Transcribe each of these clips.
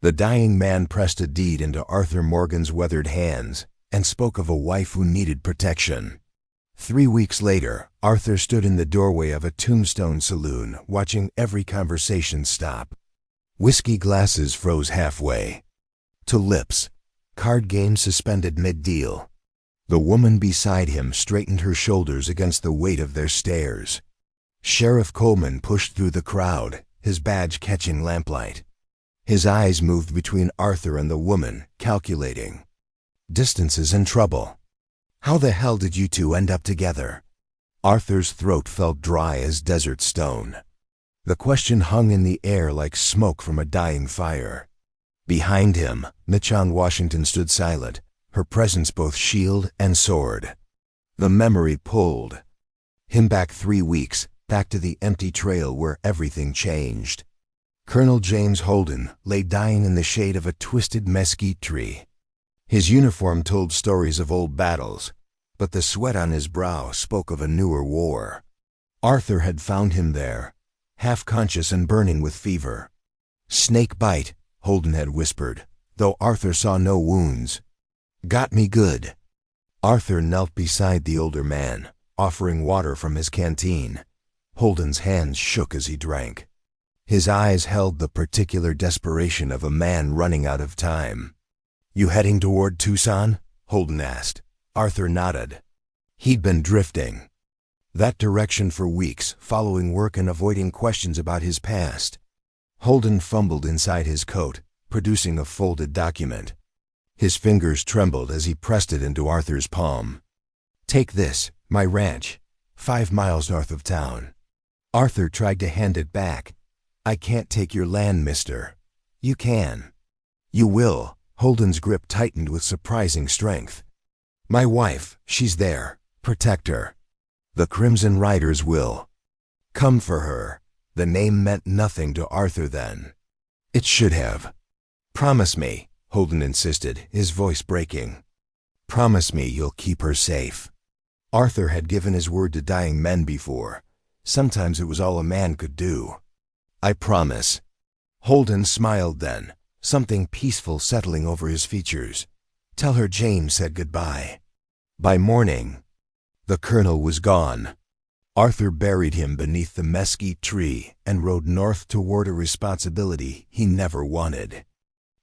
The dying man pressed a deed into Arthur Morgan's weathered hands and spoke of a wife who needed protection. 3 weeks later, Arthur stood in the doorway of a Tombstone saloon, watching every conversation stop. Whiskey glasses froze halfway to lips, card games suspended mid-deal. The woman beside him straightened her shoulders against the weight of their stares. Sheriff Coleman pushed through the crowd, his badge catching lamplight. His eyes moved between Arthur and the woman, calculating. Distances and trouble. How the hell did you two end up together? Arthur's throat felt dry as desert stone. The question hung in the air like smoke from a dying fire. Behind him, Michon Washington stood silent, her presence both shield and sword. The memory pulled him back 3 weeks, back to the empty trail where everything changed. Colonel James Holden lay dying in the shade of a twisted mesquite tree. His uniform told stories of old battles, but the sweat on his brow spoke of a newer war. Arthur had found him there, half-conscious and burning with fever. "Snake bite," Holden had whispered, though Arthur saw no wounds. "Got me good." Arthur knelt beside the older man, offering water from his canteen. Holden's hands shook as he drank. His eyes held the particular desperation of a man running out of time. "You heading toward Tucson?" Holden asked. Arthur nodded. He'd been drifting that direction for weeks, following work and avoiding questions about his past. Holden fumbled inside his coat, producing a folded document. His fingers trembled as he pressed it into Arthur's palm. "Take this, my ranch, 5 miles north of town." Arthur tried to hand it back. "I can't take your land, mister." "You can." "You will." Holden's grip tightened with surprising strength. "My wife, she's there. Protect her. The Crimson Riders will come for her." The name meant nothing to Arthur then. It should have. "Promise me," Holden insisted, his voice breaking. "Promise me you'll keep her safe." Arthur had given his word to dying men before. Sometimes it was all a man could do. "I promise." Holden smiled then, something peaceful settling over his features. "Tell her James said goodbye." By morning, the colonel was gone. Arthur buried him beneath the mesquite tree and rode north toward a responsibility he never wanted.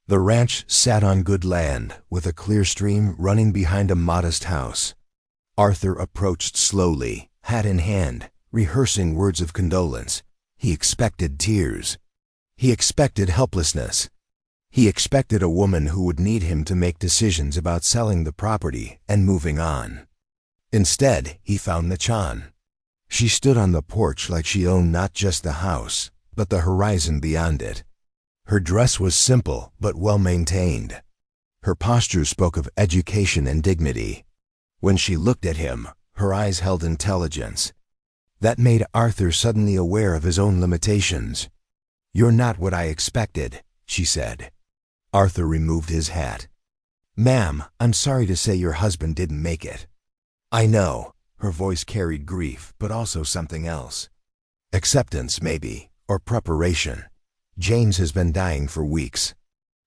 The ranch sat on good land, with a clear stream running behind a modest house. Arthur approached slowly, hat in hand, rehearsing words of condolence. He expected tears. He expected helplessness. He expected a woman who would need him to make decisions about selling the property and moving on. Instead, he found Michon. She stood on the porch like she owned not just the house, but the horizon beyond it. Her dress was simple but well-maintained. Her posture spoke of education and dignity. When she looked at him, her eyes held intelligence. That made Arthur suddenly aware of his own limitations. "You're not what I expected," she said. Arthur removed his hat. "Ma'am, I'm sorry to say your husband didn't make it." "I know." Her voice carried grief, but also something else. "Acceptance, maybe, or preparation. James has been dying for weeks."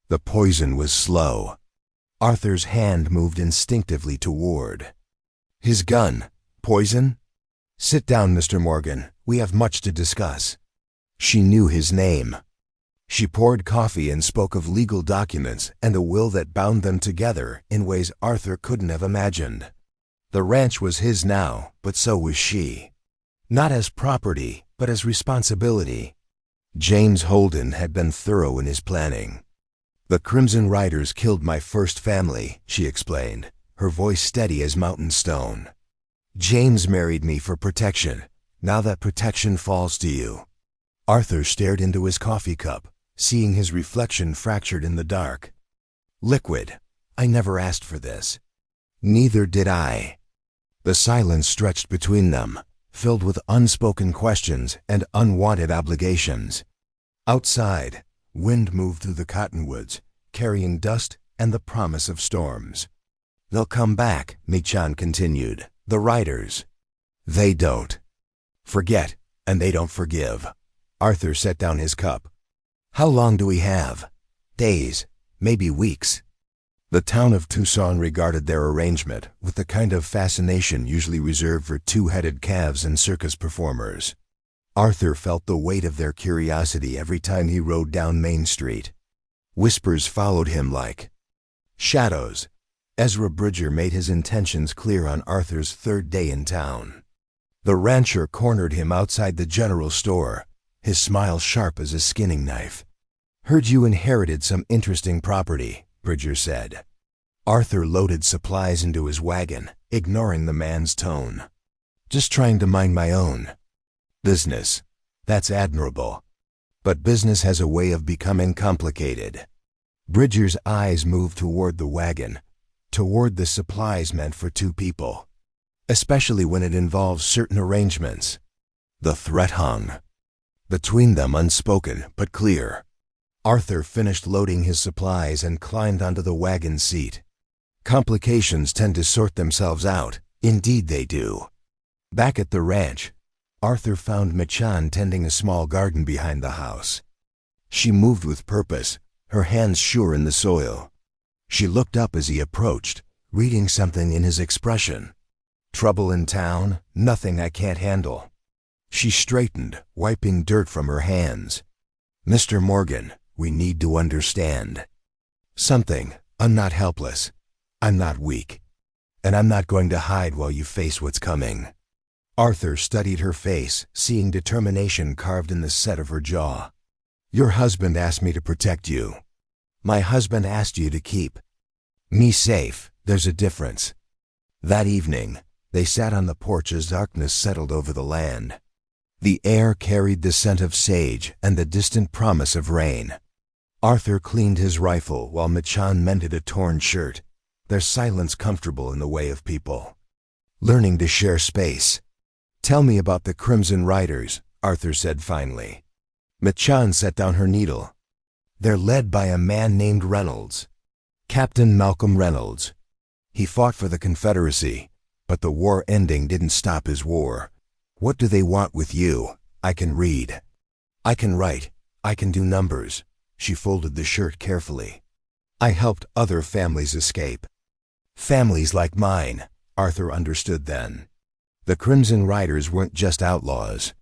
The poison was slow. Arthur's hand moved instinctively toward his gun. "Poison?" "Sit down, Mr. Morgan. We have much to discuss." She knew his name. She poured coffee and spoke of legal documents and a will that bound them together in ways Arthur couldn't have imagined. The ranch was his now, but so was she. Not as property, but as responsibility. James Holden had been thorough in his planning. "The Crimson Riders killed my first family," she explained, her voice steady as mountain stone. "James married me for protection. Now that protection falls to you." Arthur stared into his coffee cup, seeing his reflection fractured in the dark. "Liquid. I never asked for this." "Neither did I." The silence stretched between them, filled with unspoken questions and unwanted obligations. Outside, wind moved through the cottonwoods, carrying dust and the promise of storms. "They'll come back," Michon continued. "The riders. They don't forget, and they don't forgive." Arthur set down his cup. "How long do we have?" Days, maybe weeks. The town of Tucson regarded their arrangement with the kind of fascination usually reserved for two-headed calves and circus performers. Arthur felt the weight of their curiosity every time he rode down Main Street. Whispers followed him like shadows. Ezra Bridger made his intentions clear on Arthur's third day in town. The rancher cornered him outside the general store, his smile sharp as a skinning knife. "Heard you inherited some interesting property," Bridger said. Arthur loaded supplies into his wagon, ignoring the man's tone. "Just trying to mind my own business." "That's admirable. But business has a way of becoming complicated." Bridger's eyes moved toward the wagon, toward the supplies meant for two people. "Especially when it involves certain arrangements." The threat hung between them, unspoken but clear. Arthur finished loading his supplies and climbed onto the wagon seat. Complications tend to sort themselves out. Indeed they do. Back at the ranch, Arthur found Machan tending a small garden behind the house. She moved with purpose, her hands sure in the soil. She looked up as he approached, reading something in his expression. "Trouble in town? Nothing I can't handle." She straightened, wiping dirt from her hands. "Mr. Morgan, we need to understand something. I'm not helpless. I'm not weak. And I'm not going to hide while you face what's coming." Arthur studied her face, seeing determination carved in the set of her jaw. "Your husband asked me to protect you. My husband asked you to keep me safe. There's a difference." That evening, they sat on the porch as darkness settled over the land. The air carried the scent of sage and the distant promise of rain. Arthur cleaned his rifle while Machan mended a torn shirt, their silence comfortable in the way of people learning to share space. "Tell me about the Crimson Riders," Arthur said finally. Machan set down her needle. "They're led by a man named Reynolds. Captain Malcolm Reynolds. He fought for the Confederacy, but the war ending didn't stop his war. What do they want with you? I can read. I can write. I can do numbers." She folded the shirt carefully. "I helped other families escape." Families like mine, Arthur understood then. The Crimson Riders weren't just outlaws.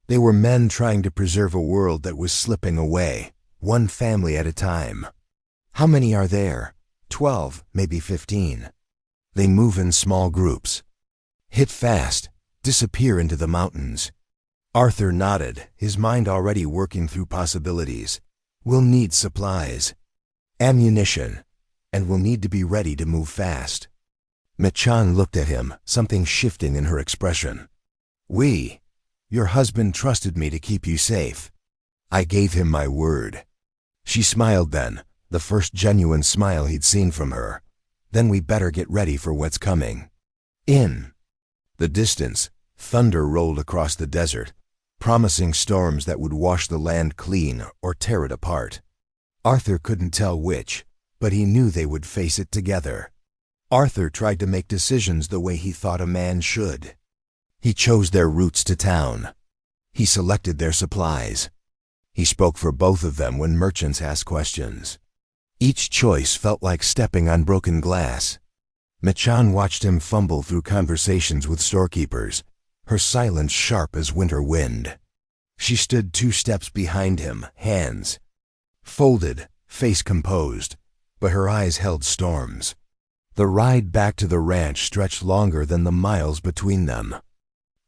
They were men trying to preserve a world that was slipping away, one family at a time. "How many are there?" 12, maybe 15. "They move in small groups. Hit fast, disappear into the mountains." Arthur nodded, his mind already working through possibilities. "We'll need supplies, ammunition, and we'll need to be ready to move fast." Machan looked at him, something shifting in her expression. Your husband trusted me to keep you safe. I gave him my word." She smiled then, the first genuine smile he'd seen from her. "Then we better get ready for what's coming." In the distance, thunder rolled across the desert, promising storms that would wash the land clean or tear it apart. Arthur couldn't tell which, but he knew they would face it together. Arthur tried to make decisions the way he thought a man should. He chose their routes to town. He selected their supplies. He spoke for both of them when merchants asked questions. Each choice felt like stepping on broken glass. Machan watched him fumble through conversations with storekeepers, her silence sharp as winter wind. She stood 2 steps behind him, hands folded, face composed, but her eyes held storms. The ride back to the ranch stretched longer than the miles between them.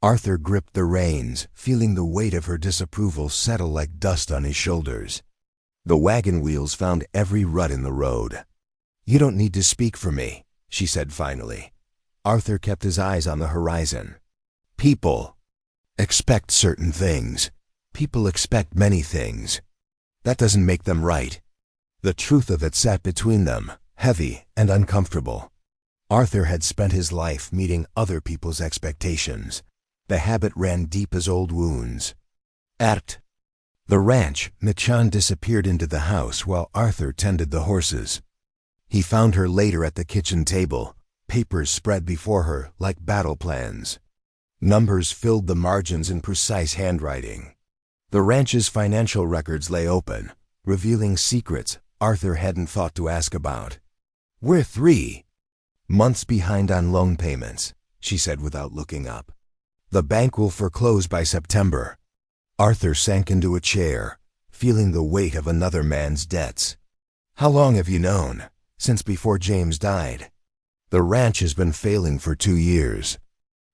Arthur gripped the reins, feeling the weight of her disapproval settle like dust on his shoulders. The wagon wheels found every rut in the road. "You don't need to speak for me," she said finally. Arthur kept his eyes on the horizon. "People expect certain things. People expect many things. That doesn't make them right." The truth of it sat between them, heavy and uncomfortable. Arthur had spent his life meeting other people's expectations. The habit ran deep as old wounds. At the ranch, Machan disappeared into the house while Arthur tended the horses. He found her later at the kitchen table, papers spread before her like battle plans. Numbers filled the margins in precise handwriting. The ranch's financial records lay open, revealing secrets Arthur hadn't thought to ask about. "We're 3 months behind on loan payments," she said without looking up. "The bank will foreclose by September." Arthur sank into a chair, feeling the weight of another man's debts. "How long have you known?" "Since before James died. The ranch has been failing for 2 years.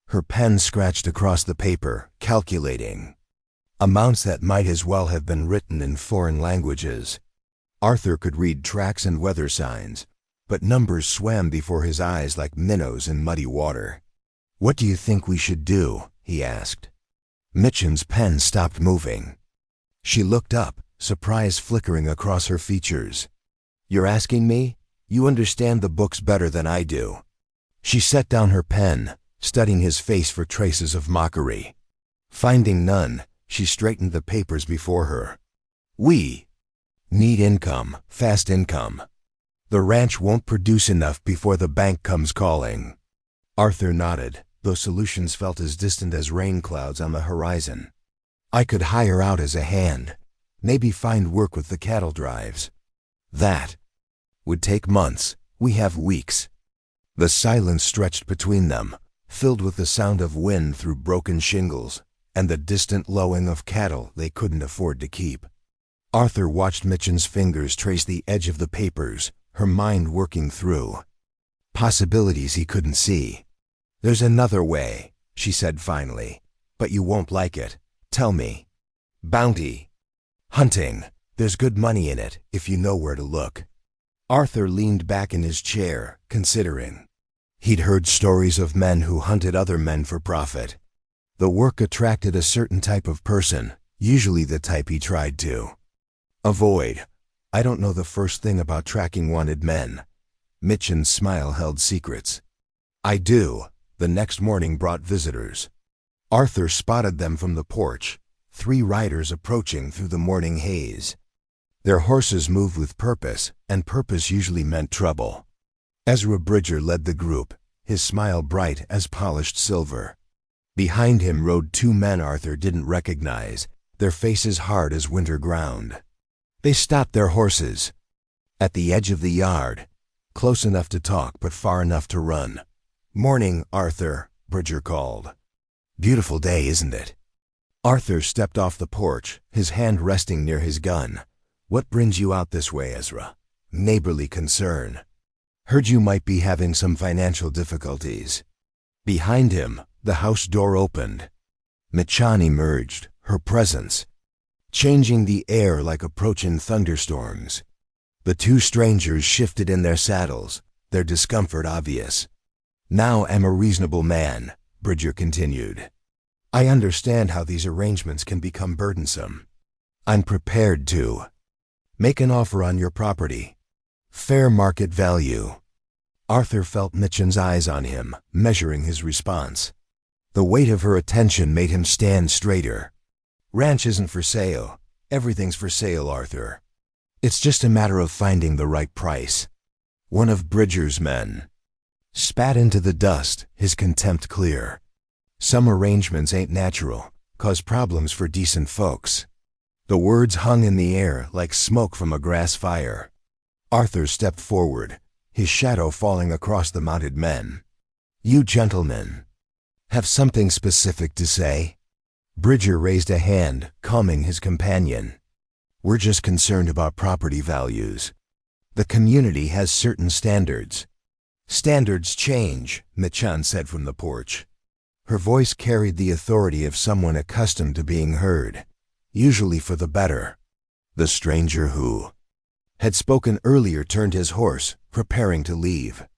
Her pen scratched across the paper, calculating amounts that might as well have been written in foreign languages. Arthur could read tracks and weather signs, but numbers swam before his eyes like minnows in muddy water. "What do you think we should do?" he asked. Mitchen's pen stopped moving. She looked up, surprise flickering across her features. "You're asking me? You understand the books better than I do." She set down her pen, studying his face for traces of mockery. Finding none, she straightened the papers before her. "We need income, fast income. The ranch won't produce enough before the bank comes calling." Arthur nodded, though solutions felt as distant as rain clouds on the horizon. "I could hire out as a hand, maybe find work with the cattle drives. That would take months. We have weeks." The silence stretched between them, filled with the sound of wind through broken shingles and the distant lowing of cattle they couldn't afford to keep. Arthur watched Mitchen's fingers trace the edge of the papers, her mind working through possibilities he couldn't see. "There's another way," she said finally, "but you won't like it. Tell me." "Bounty hunting. There's good money in it, if you know where to look." Arthur leaned back in his chair, considering. He'd heard stories of men who hunted other men for profit. The work attracted a certain type of person, usually the type he tried to avoid. "I don't know the first thing about tracking wanted men." Mitchen's smile held secrets. "I do." The next morning brought visitors. Arthur spotted them from the porch, 3 riders approaching through the morning haze. Their horses moved with purpose, and purpose usually meant trouble. Ezra Bridger led the group, his smile bright as polished silver. Behind him rode 2 men Arthur didn't recognize, their faces hard as winter ground. They stopped their horses at the edge of the yard, close enough to talk but far enough to run. "Morning, Arthur," Bridger called. "Beautiful day, isn't it?" Arthur stepped off the porch, his hand resting near his gun. "What brings you out this way, Ezra?" Neighborly concern. "Heard you might be having some financial difficulties." Behind him, the house door opened. Mitchen emerged, her presence changing the air like approaching thunderstorms. The 2 strangers shifted in their saddles, their discomfort obvious. "Now I'm a reasonable man," Bridger continued. "I understand how these arrangements can become burdensome. I'm prepared to make an offer on your property. Fair market value." Arthur felt Mitchen's eyes on him, measuring his response. The weight of her attention made him stand straighter. "Ranch isn't for sale. Everything's for sale, Arthur. It's just a matter of finding the right price." One of Bridger's men spat into the dust, his contempt clear. "Some arrangements ain't natural, cause problems for decent folks." The words hung in the air like smoke from a grass fire. Arthur stepped forward, his shadow falling across the mounted men. "You gentlemen have something specific to say?" Bridger raised a hand, calming his companion. "We're just concerned about property values. The community has certain standards." "Standards change," Mitchen said from the porch. Her voice carried the authority of someone accustomed to being heard, usually for the better. The stranger who had spoken earlier turned his horse, preparing to leave.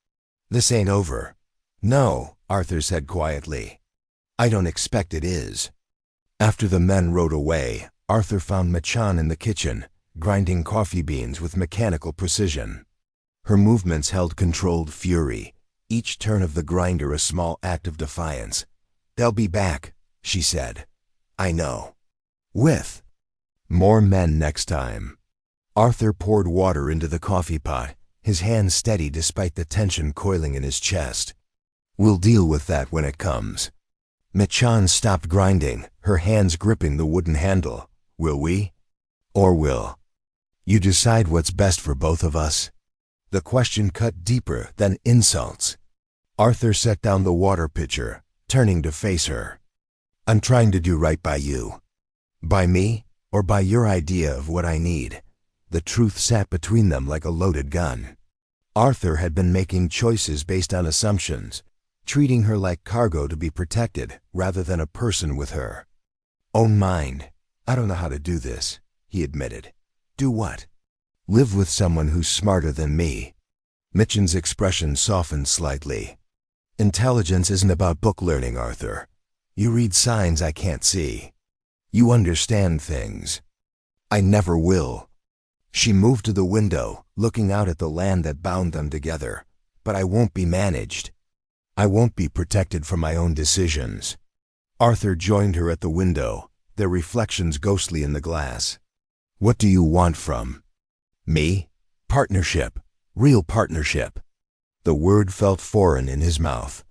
"This ain't over." "No," Arthur said quietly. "I don't expect it is." After the men rode away, Arthur found Mitchen in the kitchen, grinding coffee beans with mechanical precision. Her movements held controlled fury, each turn of the grinder a small act of defiance. "They'll be back," she said. "I know." With more men next time. Arthur poured water into the coffee pot, his hand steady despite the tension coiling in his chest. "We'll deal with that when it comes." Mitchen stopped grinding, her hands gripping the wooden handle. "Will we? Or will You decide what's best for both of us? The question cut deeper than insults. Arthur set down the water pitcher, turning to face her. I'm trying to do right by you. By me, or by your idea of what I need? The truth sat between them like a loaded gun. Arthur had been making choices based on assumptions, treating her like cargo to be protected rather than a person with her own mind. I don't know how to do this, he admitted. Do what? Live with someone who's smarter than me. Mitchen's expression softened slightly. Intelligence isn't about book learning, Arthur. You read signs I can't see. You understand things. I never will. She moved to the window, looking out at the land that bound them together. But I won't be managed. I won't be protected from my own decisions. Arthur joined her at the window, their reflections ghostly in the glass. What do you want from me? Partnership. Real partnership. The word felt foreign in his mouth.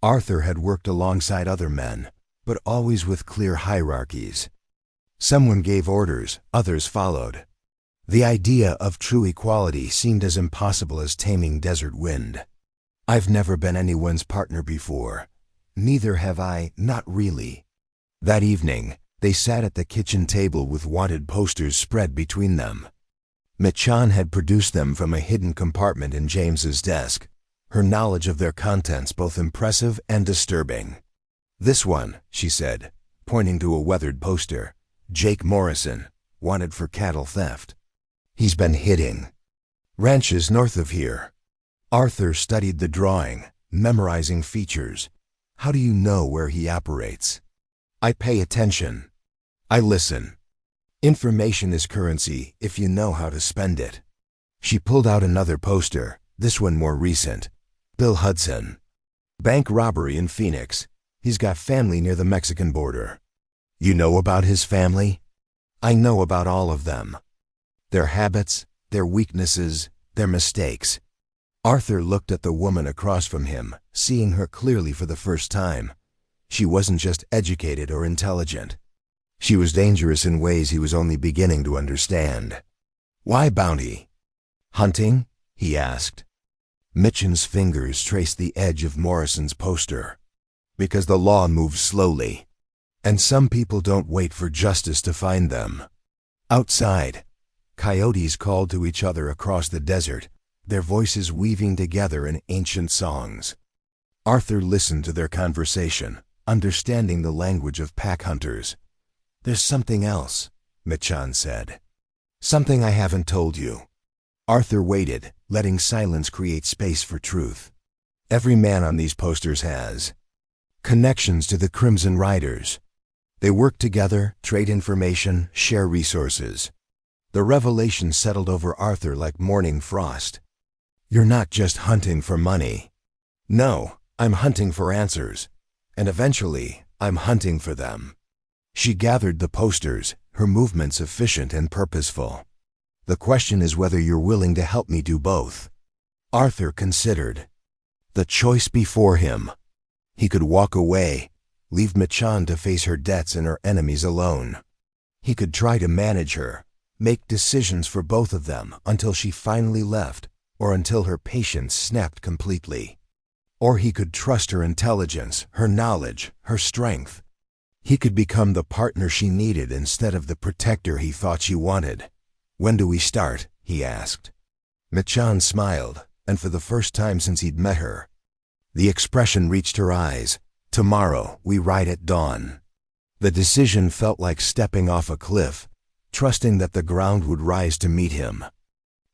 Arthur had worked alongside other men, but always with clear hierarchies. Someone gave orders, others followed. The idea of true equality seemed as impossible as taming desert wind. I've never been anyone's partner before. Neither have I, not really. That evening, they sat at the kitchen table with wanted posters spread between them. Mitchen had produced them from a hidden compartment in James's desk, her knowledge of their contents both impressive and disturbing. This one, she said, pointing to a weathered poster, Jake Morrison, wanted for cattle theft. He's been hitting ranches north of here. Arthur studied the drawing, memorizing features. How do you know where he operates? I pay attention. I listen. Information is currency if you know how to spend it. She pulled out another poster, this one more recent. Bill Hudson. Bank robbery in Phoenix. He's got family near the Mexican border. You know about his family? I know about all of them. Their habits, their weaknesses, their mistakes. Arthur looked at the woman across from him, seeing her clearly for the first time. She wasn't just educated or intelligent. She was dangerous in ways he was only beginning to understand. Why bounty? Hunting? He asked. Mitchen's fingers traced the edge of Morrison's poster. Because the law moves slowly. And some people don't wait for justice to find them. Outside, coyotes called to each other across the desert, their voices weaving together in ancient songs. Arthur listened to their conversation, understanding the language of pack hunters. There's something else, Mitchen said. Something I haven't told you. Arthur waited, letting silence create space for truth. Every man on these posters has connections to the Crimson Riders. They work together, trade information, share resources. The revelation settled over Arthur like morning frost. You're not just hunting for money. No, I'm hunting for answers. And eventually, I'm hunting for them. She gathered the posters, her movements efficient and purposeful. The question is whether you're willing to help me do both. Arthur considered. The choice before him. He could walk away, leave Mitchen to face her debts and her enemies alone. He could try to manage her, make decisions for both of them until she finally left, or until her patience snapped completely. Or he could trust her intelligence, her knowledge, her strength. He could become the partner she needed instead of the protector he thought she wanted. When do we start? He asked. Mitchen smiled, and for the first time since he'd met her. The expression reached her eyes. Tomorrow, we ride at dawn. The decision felt like stepping off a cliff, trusting that the ground would rise to meet him.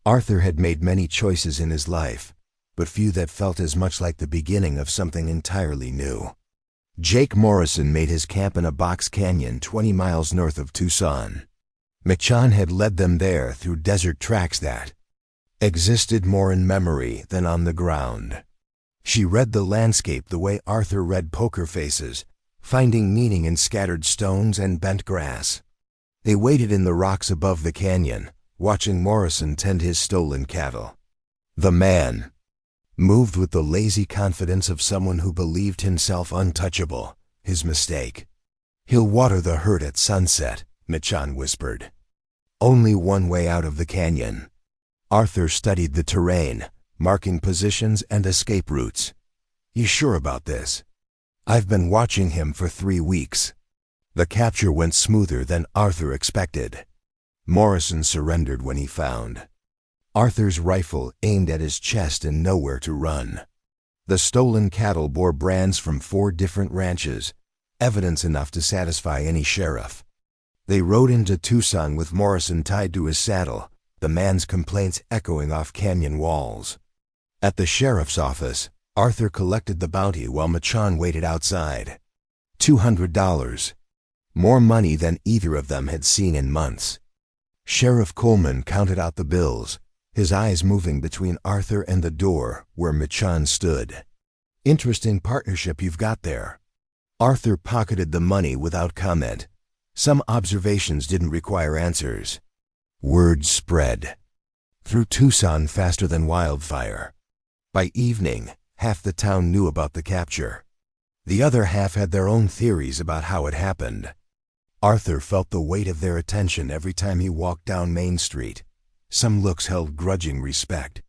Arthur had made many choices in his life, but few that felt as much like the beginning of something entirely new. Jake Morrison made his camp in a box canyon 20 miles north of Tucson. Mitchen had led them there through desert tracks that existed more in memory than on the ground. She read the landscape the way Arthur read poker faces, finding meaning in scattered stones and bent grass. They waited in the rocks above the canyon, watching Morrison tend his stolen cattle. The man moved with the lazy confidence of someone who believed himself untouchable. His mistake. He'll water the herd at sunset, Mitchen whispered. Only one way out of the canyon. Arthur studied the terrain, marking positions and escape routes. "You sure about this?" "I've been watching him for 3 weeks." The capture went smoother than Arthur expected. Morrison surrendered when he found Arthur's rifle aimed at his chest and nowhere to run. The stolen cattle bore brands from 4 different ranches, evidence enough to satisfy any sheriff. They rode into Tucson with Morrison tied to his saddle, the man's complaints echoing off canyon walls. At the sheriff's office, Arthur collected the bounty while Machon waited outside. $200. More money than either of them had seen in months. Sheriff Coleman counted out the bills, his eyes moving between Arthur and the door where Machon stood. "Interesting partnership you've got there." Arthur pocketed the money without comment. Some observations didn't require answers. Word spread through Tucson faster than wildfire. By evening, half the town knew about the capture. The other half had their own theories about how it happened. Arthur felt the weight of their attention every time he walked down Main Street. Some looks held grudging respect.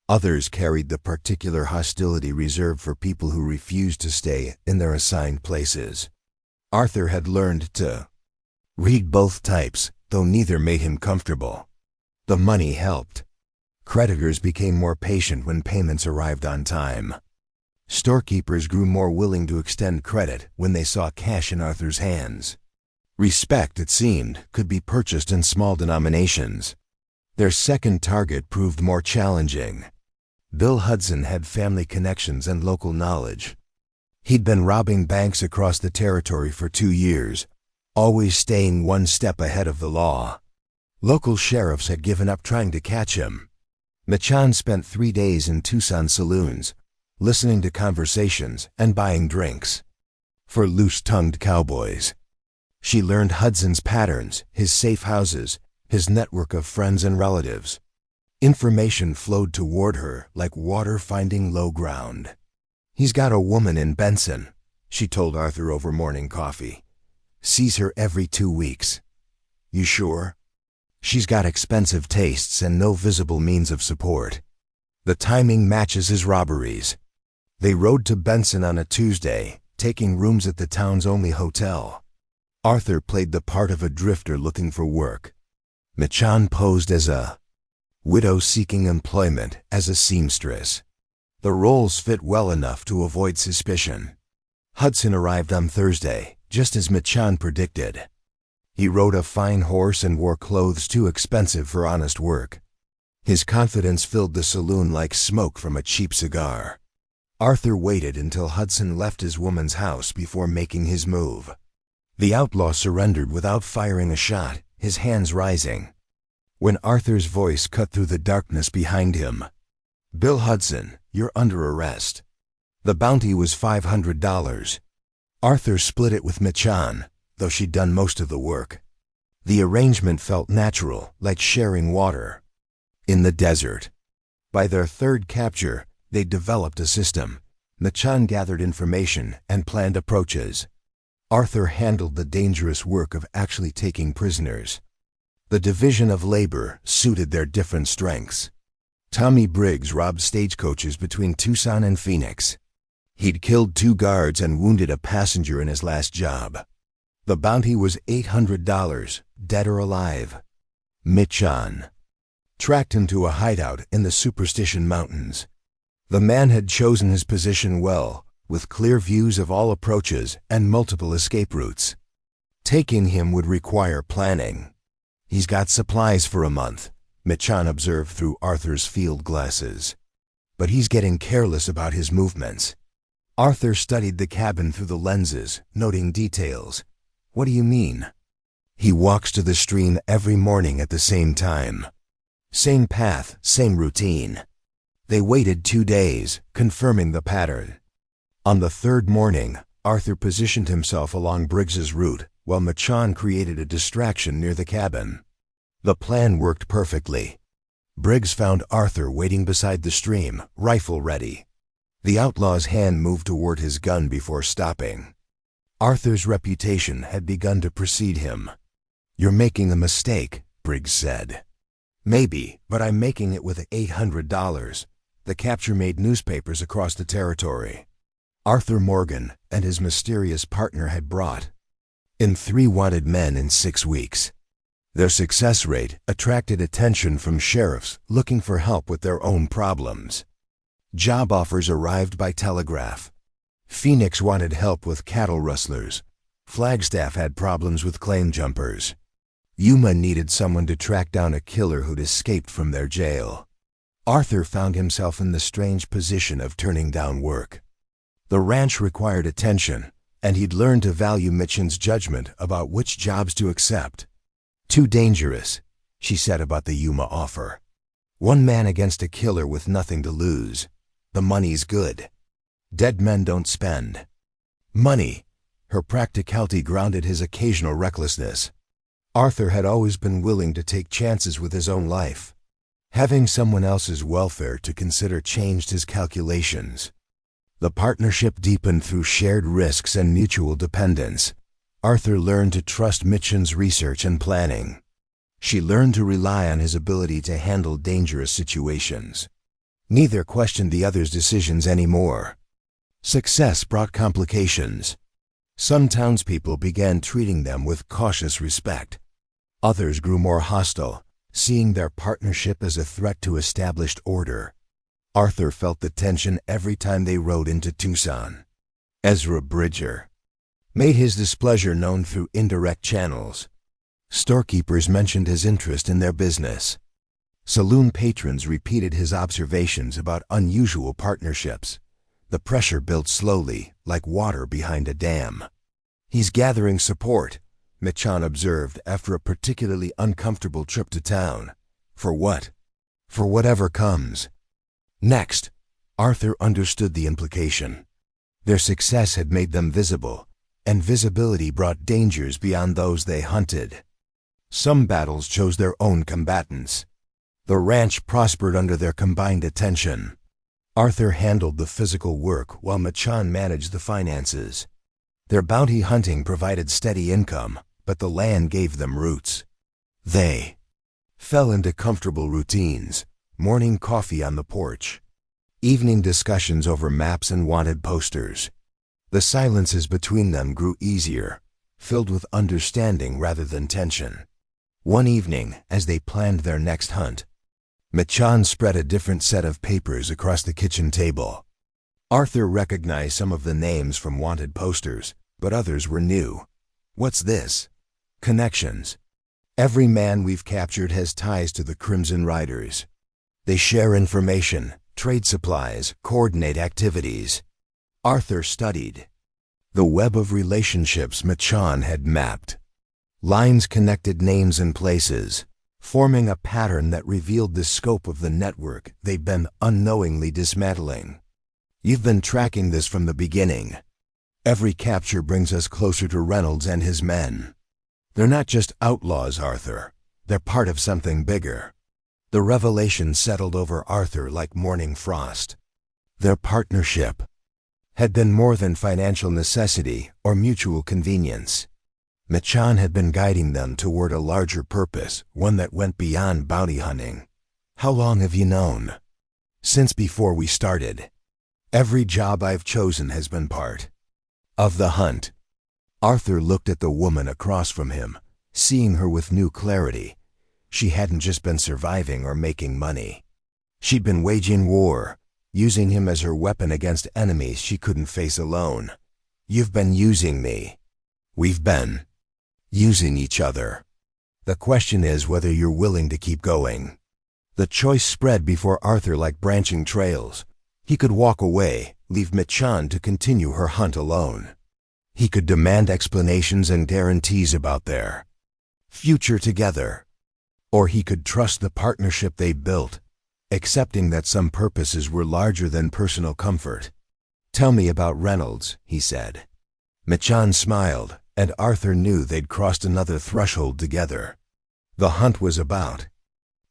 Others carried the particular hostility reserved for people who refused to stay in their assigned places. Arthur had learned to read both types, though neither made him comfortable. The money helped. Creditors became more patient when payments arrived on time. Storekeepers grew more willing to extend credit when they saw cash in Arthur's hands. Respect, it seemed, could be purchased in small denominations. Their second target proved more challenging. Bill Hudson had family connections and local knowledge. He'd been robbing banks across the territory for 2 years, always staying one step ahead of the law. Local sheriffs had given up trying to catch him. Machon spent 3 days in Tucson saloons, listening to conversations and buying drinks for loose-tongued cowboys. She learned Hudson's patterns, his safe houses, his network of friends and relatives. Information flowed toward her like water finding low ground. "He's got a woman in Benson," she told Arthur over morning coffee. "Sees her every 2 weeks. You sure?" "She's got expensive tastes and no visible means of support. The timing matches his robberies." They rode to Benson on a Tuesday, taking rooms at the town's only hotel. Arthur played the part of a drifter looking for work. Machon posed as a widow seeking employment as a seamstress. The roles fit well enough to avoid suspicion. Hudson arrived on Thursday, just as Machon predicted. He rode a fine horse and wore clothes too expensive for honest work. His confidence filled the saloon like smoke from a cheap cigar. Arthur waited until Hudson left his woman's house before making his move. The outlaw surrendered without firing a shot, his hands rising. When Arthur's voice cut through the darkness behind him, "Bill Hudson, you're under arrest." The bounty was $500. Arthur split it with Machon, though she'd done most of the work. The arrangement felt natural, like sharing water in the desert. By their third capture, they developed a system. Machon gathered information and planned approaches. Arthur handled the dangerous work of actually taking prisoners. The division of labor suited their different strengths. Tommy Briggs robbed stagecoaches between Tucson and Phoenix. He'd killed 2 guards and wounded a passenger in his last job. The bounty was $800, dead or alive. Machon tracked him to a hideout in the Superstition Mountains. The man had chosen his position well, with clear views of all approaches and multiple escape routes. Taking him would require planning. "He's got supplies for a month," Machon observed through Arthur's field glasses. "But he's getting careless about his movements." Arthur studied the cabin through the lenses, noting details. "What do you mean?" "He walks to the stream every morning at the same time. Same path, same routine." They waited 2 days, confirming the pattern. On the 3rd morning, Arthur positioned himself along Briggs's route, while Machon created a distraction near the cabin. The plan worked perfectly. Briggs found Arthur waiting beside the stream, rifle ready. The outlaw's hand moved toward his gun before stopping. Arthur's reputation had begun to precede him. "You're making a mistake," Briggs said. Maybe, but I'm making it with $800. The capture made newspapers across the territory. Arthur Morgan and his mysterious partner had brought in 3 wanted men in 6 weeks. Their success rate attracted attention from sheriffs looking for help with their own problems. Job offers arrived by telegraph. Phoenix wanted help with cattle rustlers. Flagstaff had problems with claim jumpers. Yuma needed someone to track down a killer who'd escaped from their jail. Arthur found himself in the strange position of turning down work. The ranch required attention, and he'd learned to value Mitchen's judgment about which jobs to accept. Too dangerous, she said about the Yuma offer. 1 man against a killer with nothing to lose. The money's good. Dead men don't spend money. Her practicality grounded his occasional recklessness. Arthur had always been willing to take chances with his own life. Having someone else's welfare to consider changed his calculations. The partnership deepened through shared risks and mutual dependence. Arthur learned to trust Mitchen's research and planning. She learned to rely on his ability to handle dangerous situations. Neither questioned the other's decisions anymore. Success brought complications. Some townspeople began treating them with cautious respect. Others grew more hostile, seeing their partnership as a threat to established order. Arthur felt the tension every time they rode into Tucson. Ezra Bridger made his displeasure known through indirect channels. Storekeepers mentioned his interest in their business. Saloon patrons repeated his observations about unusual partnerships. The pressure built slowly, like water behind a dam. He's gathering support, Mitchen observed after a particularly uncomfortable trip to town. For what? For whatever comes. Next, Arthur understood the implication. Their success had made them visible, and visibility brought dangers beyond those they hunted. Some battles chose their own combatants. The ranch prospered under their combined attention. Arthur handled the physical work while Mitchen managed the finances. Their bounty hunting provided steady income, but the land gave them roots. They fell into comfortable routines, morning coffee on the porch, evening discussions over maps and wanted posters. The silences between them grew easier, filled with understanding rather than tension. One evening, as they planned their next hunt, Mitchen spread a different set of papers across the kitchen table. Arthur recognized some of the names from wanted posters, but others were new. What's this? Connections. Every man we've captured has ties to the Crimson Riders. They share information, trade supplies, coordinate activities. Arthur studied the web of relationships Mitchen had mapped. Lines connected names and places, forming a pattern that revealed the scope of the network they'd been unknowingly dismantling. You've been tracking this from the beginning. Every capture brings us closer to Reynolds and his men. They're not just outlaws, Arthur. They're part of something bigger. The revelation settled over Arthur like morning frost. Their partnership had been more than financial necessity or mutual convenience. Mitchen had been guiding them toward a larger purpose, one that went beyond bounty hunting. How long have you known? Since before we started. Every job I've chosen has been part of the hunt. Arthur looked at the woman across from him, seeing her with new clarity. She hadn't just been surviving or making money. She'd been waging war, using him as her weapon against enemies she couldn't face alone. You've been using me. We've been using each other. The question is whether you're willing to keep going. The choice spread before Arthur like branching trails. He could walk away, leave Mitchen to continue her hunt alone. He could demand explanations and guarantees about their future together. Or he could trust the partnership they built, accepting that some purposes were larger than personal comfort. Tell me about Reynolds, he said. Mitchen smiled, and Arthur knew they'd crossed another threshold together. The hunt was about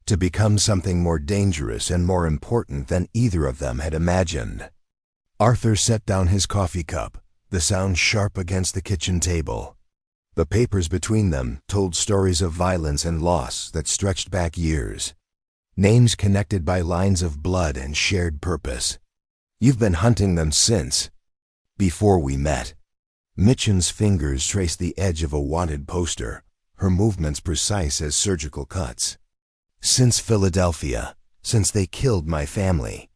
to become something more dangerous and more important than either of them had imagined. Arthur set down his coffee cup, the sound sharp against the kitchen table. The papers between them told stories of violence and loss that stretched back years. Names connected by lines of blood and shared purpose. You've been hunting them since. Before we met. Mitchen's fingers traced the edge of a wanted poster, her movements precise as surgical cuts. Since Philadelphia, since they killed my family.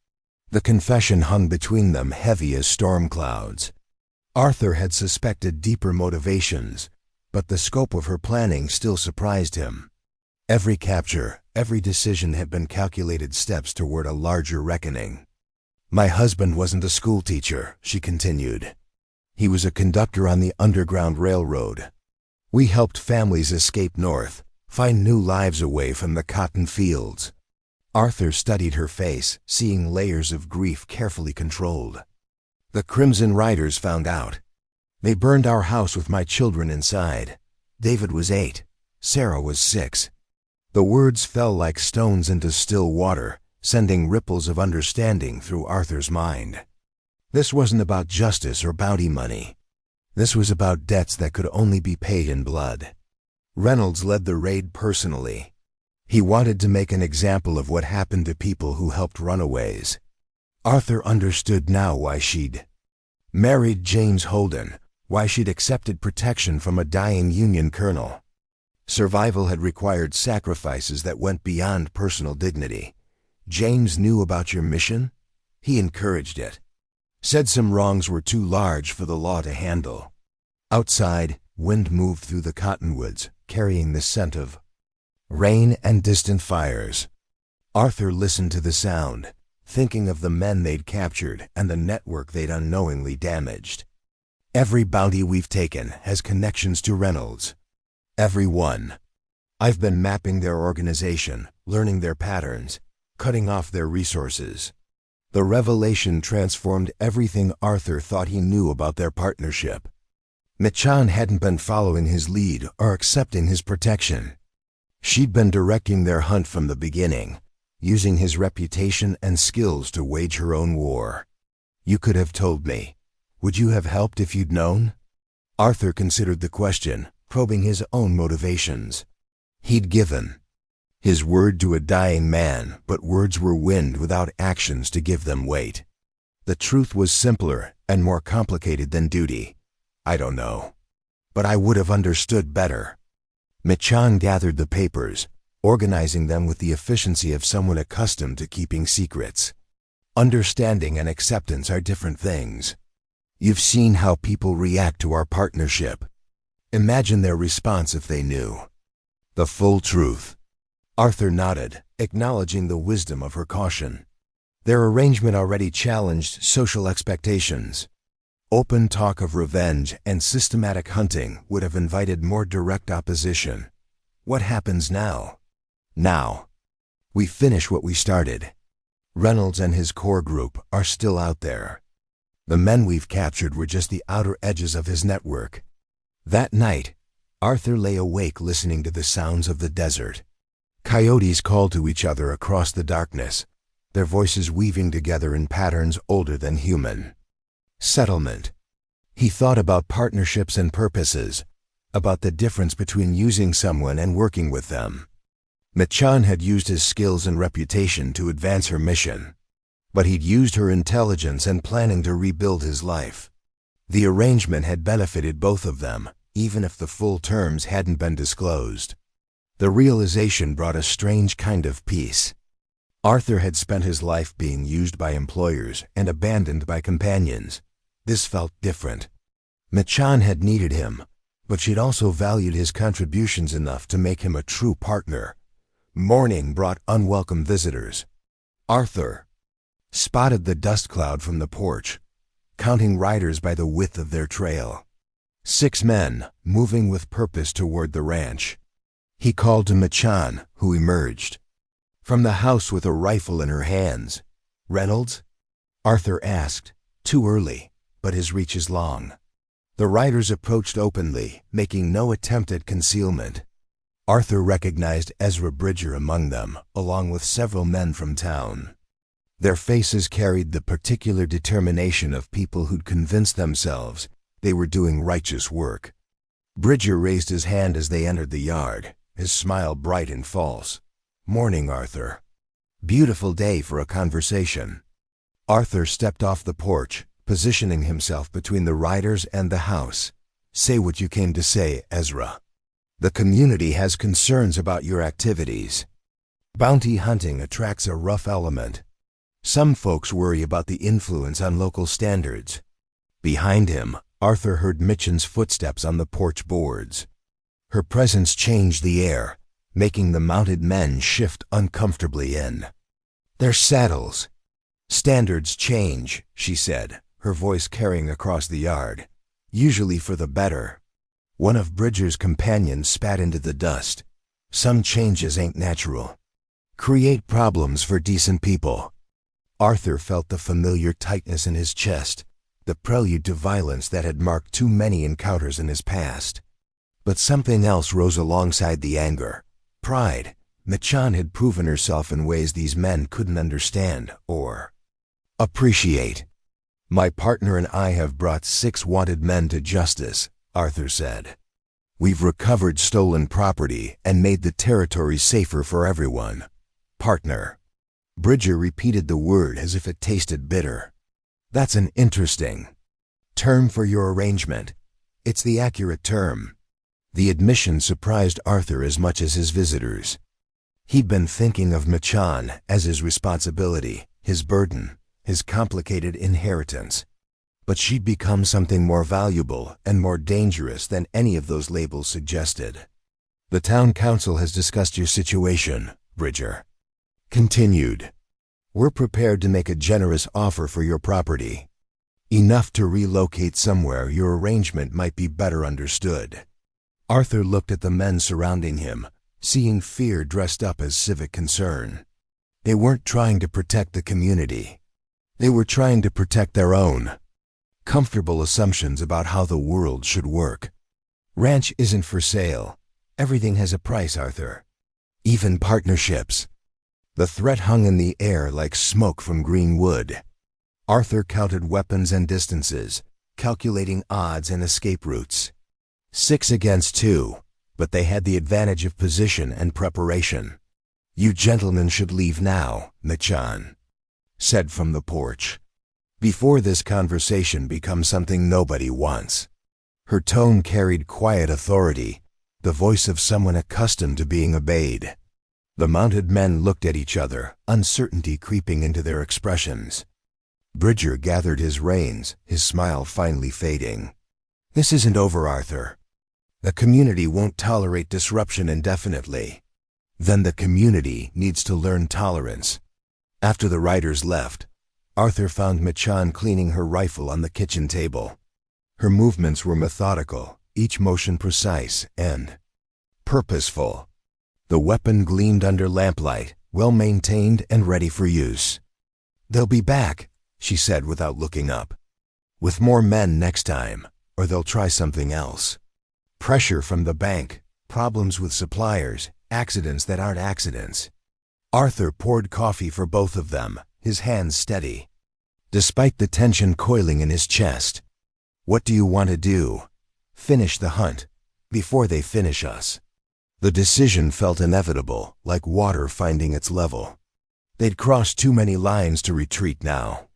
The confession hung between them heavy as storm clouds. Arthur had suspected deeper motivations, but the scope of her planning still surprised him. Every capture, every decision had been calculated steps toward a larger reckoning. My husband wasn't a schoolteacher, she continued. He was a conductor on the Underground Railroad. We helped families escape north, find new lives away from the cotton fields. Arthur studied her face, seeing layers of grief carefully controlled. The Crimson Riders found out. They burned our house with my children inside. David was 8. Sarah was 6. The words fell like stones into still water, sending ripples of understanding through Arthur's mind. This wasn't about justice or bounty money. This was about debts that could only be paid in blood. Reynolds led the raid personally. He wanted to make an example of what happened to people who helped runaways. Arthur understood now why she'd married James Holden, why she'd accepted protection from a dying Union colonel. Survival had required sacrifices that went beyond personal dignity. James knew about your mission. He encouraged it. Said some wrongs were too large for the law to handle. Outside, wind moved through the cottonwoods, carrying the scent of rain and distant fires. Arthur listened to the sound, thinking of the men they'd captured and the network they'd unknowingly damaged. Every bounty we've taken has connections to Reynolds. Every one. I've been mapping their organization, learning their patterns, cutting off their resources. The revelation transformed everything Arthur thought he knew about their partnership. Mitchen hadn't been following his lead or accepting his protection. She'd been directing their hunt from the beginning, using his reputation and skills to wage her own war. You could have told me. Would you have helped if you'd known? Arthur considered the question, probing his own motivations. He'd given his word to a dying man, but words were wind without actions to give them weight. The truth was simpler and more complicated than duty. I don't know. But I would have understood better. Mitchen gathered the papers, organizing them with the efficiency of someone accustomed to keeping secrets. Understanding and acceptance are different things. You've seen how people react to our partnership. Imagine their response if they knew the full truth. Arthur nodded, acknowledging the wisdom of her caution. Their arrangement already challenged social expectations. Open talk of revenge and systematic hunting would have invited more direct opposition. What happens now? Now. We finish what we started. Reynolds and his core group are still out there. The men we've captured were just the outer edges of his network. That night, Arthur lay awake listening to the sounds of the desert. Coyotes called to each other across the darkness, their voices weaving together in patterns older than human. Settlement. He thought about partnerships and purposes, about the difference between using someone and working with them. Mitchen had used his skills and reputation to advance her mission, but he'd used her intelligence and planning to rebuild his life. The arrangement had benefited both of them, even if the full terms hadn't been disclosed. The realization brought a strange kind of peace. Arthur had spent his life being used by employers and abandoned by companions. This felt different. Mitchen had needed him, but she'd also valued his contributions enough to make him a true partner. Morning brought unwelcome visitors. Arthur spotted the dust cloud from the porch, counting riders by the width of their trail. 6 men, moving with purpose toward the ranch. He called to Mitchen, who emerged from the house with a rifle in her hands. Reynolds? Arthur asked. Too early, but his reach is long. The riders approached openly, making no attempt at concealment. Arthur recognized Ezra Bridger among them, along with several men from town. Their faces carried the particular determination of people who'd convinced themselves they were doing righteous work. Bridger raised his hand as they entered the yard, his smile bright and false. "Morning, Arthur. Beautiful day for a conversation." Arthur stepped off the porch, positioning himself between the riders and the house. "Say what you came to say, Ezra. The community has concerns about your activities. Bounty hunting attracts a rough element. Some folks worry about the influence on local standards." Behind him, Arthur heard Mitchen's footsteps on the porch boards. Her presence changed the air, making the mounted men shift uncomfortably in. "Their saddles." "Standards change," she said, her voice carrying across the yard. "Usually for the better." One of Bridger's companions spat into the dust. "Some changes ain't natural. Create problems for decent people." Arthur felt the familiar tightness in his chest, the prelude to violence that had marked too many encounters in his past. But something else rose alongside the anger. Pride. Mitchen had proven herself in ways these men couldn't understand or appreciate. "My partner and I have brought 6 wanted men to justice," Arthur said. "We've recovered stolen property and made the territory safer for everyone." "Partner." Bridger repeated the word as if it tasted bitter. "That's an interesting term for your arrangement." "It's the accurate term." The admission surprised Arthur as much as his visitors. He'd been thinking of Mitchen as his responsibility, his burden, his complicated inheritance. But she'd become something more valuable and more dangerous than any of those labels suggested. "The town council has discussed your situation," Bridger continued. "We're prepared to make a generous offer for your property. Enough to relocate somewhere your arrangement might be better understood." Arthur looked at the men surrounding him, seeing fear dressed up as civic concern. They weren't trying to protect the community. They were trying to protect their own comfortable assumptions about how the world should work. "Ranch isn't for sale. Everything has a price, Arthur. Even partnerships." The threat hung in the air like smoke from green wood. Arthur counted weapons and distances, calculating odds and escape routes. 6 against 2, but they had the advantage of position and preparation. "You gentlemen should leave now," Mitchen said from the porch, "before this conversation becomes something nobody wants." Her tone carried quiet authority, the voice of someone accustomed to being obeyed. The mounted men looked at each other, uncertainty creeping into their expressions. Bridger gathered his reins, his smile finally fading. "This isn't over, Arthur. The community won't tolerate disruption indefinitely. Then the community needs to learn tolerance." After the riders left, Arthur found Mitchen cleaning her rifle on the kitchen table. Her movements were methodical, each motion precise and purposeful. The weapon gleamed under lamplight, well maintained and ready for use. "They'll be back," she said without looking up. "With more men next time, or they'll try something else. Pressure from the bank, problems with suppliers, accidents that aren't accidents." Arthur poured coffee for both of them, his hands steady, despite the tension coiling in his chest. "What do you want to do?" "Finish the hunt, before they finish us." The decision felt inevitable, like water finding its level. They'd crossed too many lines to retreat now.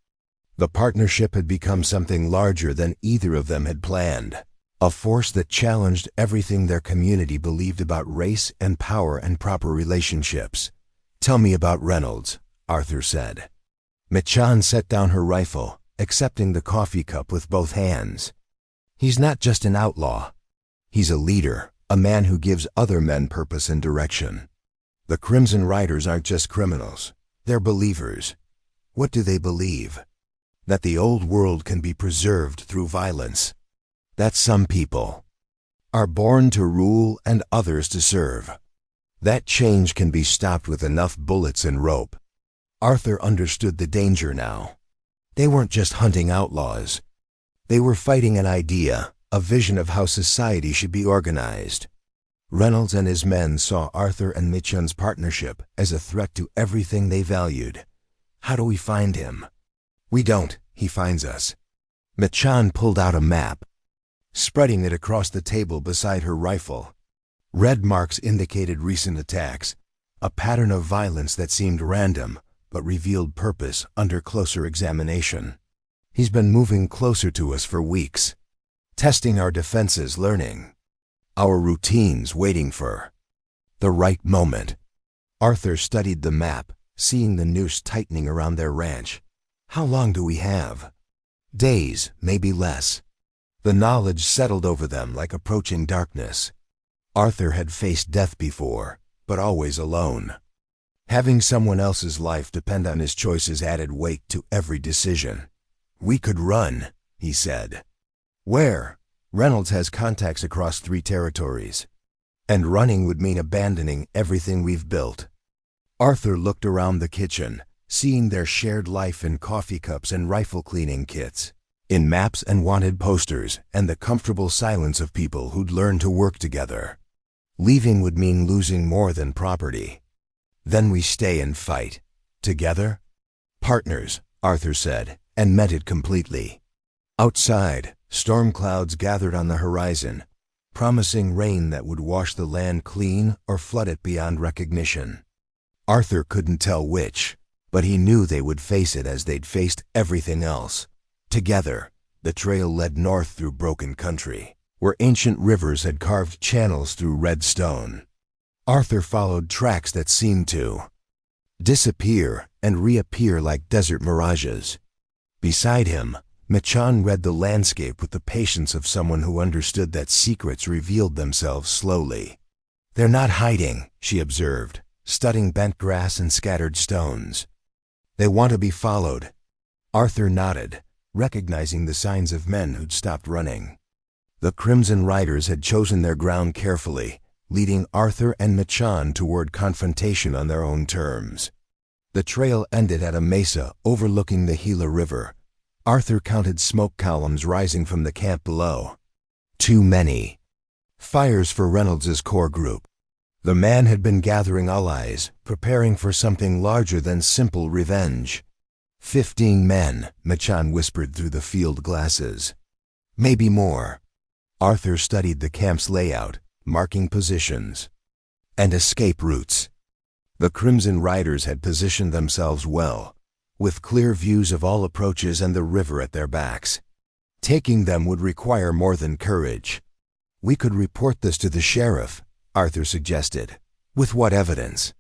The partnership had become something larger than either of them had planned, a force that challenged everything their community believed about race and power and proper relationships. "Tell me about Reynolds," Arthur said. Mitchen set down her rifle, accepting the coffee cup with both hands. "He's not just an outlaw. He's a leader, a man who gives other men purpose and direction. The Crimson Riders aren't just criminals. They're believers." "What do they believe?" "That the old world can be preserved through violence. That some people are born to rule and others to serve. That change can be stopped with enough bullets and rope." Arthur understood the danger now. They weren't just hunting outlaws. They were fighting an idea, a vision of how society should be organized. Reynolds and his men saw Arthur and Mitchen's partnership as a threat to everything they valued. "How do we find him?" "We don't. He finds us." Mitchen pulled out a map. spreading it across the table beside her rifle. Red marks indicated recent attacks, a pattern of violence that seemed random but revealed purpose under closer examination. He's been moving closer to us for weeks, testing our defenses, learning our routines, waiting for the right moment. Arthur studied the map, seeing the noose tightening around their ranch. How long do we have? Days, maybe less. The knowledge settled over them like approaching darkness. Arthur had faced death before, but always alone. Having someone else's life depend on his choices added weight to every decision. "We could run," he said. "Where?" "Reynolds has contacts across 3 territories. And running would mean abandoning everything we've built." Arthur looked around the kitchen, seeing their shared life in coffee cups and rifle cleaning kits, in maps and wanted posters, and the comfortable silence of people who'd learned to work together. Leaving would mean losing more than property. "Then we stay and fight. Together?" "Partners," Arthur said, and meant it completely. Outside, storm clouds gathered on the horizon, promising rain that would wash the land clean or flood it beyond recognition. Arthur couldn't tell which, but he knew they would face it as they'd faced everything else. Together, the trail led north through broken country, where ancient rivers had carved channels through red stone. Arthur followed tracks that seemed to disappear and reappear like desert mirages. Beside him, Machan read the landscape with the patience of someone who understood that secrets revealed themselves slowly. "They're not hiding," she observed, studying bent grass and scattered stones. "They want to be followed." Arthur nodded, recognizing the signs of men who'd stopped running. The Crimson Riders had chosen their ground carefully, leading Arthur and Machan toward confrontation on their own terms. The trail ended at a mesa overlooking the Gila River. Arthur counted smoke columns rising from the camp below. Too many. Fires for Reynolds' core group. The man had been gathering allies, preparing for something larger than simple revenge. 15 men, Machan whispered through the field glasses. Maybe more. Arthur studied the camp's layout, marking positions and escape routes. The Crimson Riders had positioned themselves well, with clear views of all approaches and the river at their backs. Taking them would require more than courage. "We could report this to the sheriff," Arthur suggested. "With what evidence?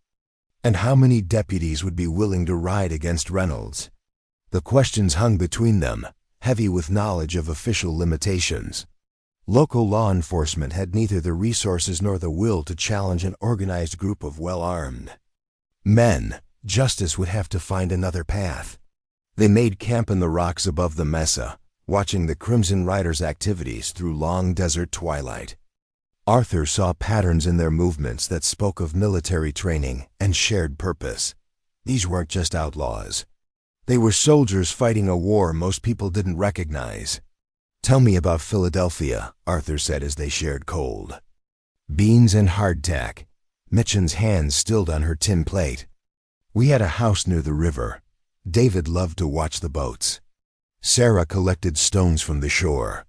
And how many deputies would be willing to ride against Reynolds?" The questions hung between them, heavy with knowledge of official limitations. Local law enforcement had neither the resources nor the will to challenge an organized group of well-armed men. Justice would have to find another path. They made camp in the rocks above the mesa, watching the Crimson Riders' activities through long desert twilight. Arthur saw patterns in their movements that spoke of military training and shared purpose. These weren't just outlaws. They were soldiers fighting a war most people didn't recognize. "Tell me about Philadelphia," Arthur said as they shared cold beans and hardtack. Mitchen's hands stilled on her tin plate. "We had a house near the river. David loved to watch the boats. Sarah collected stones from the shore."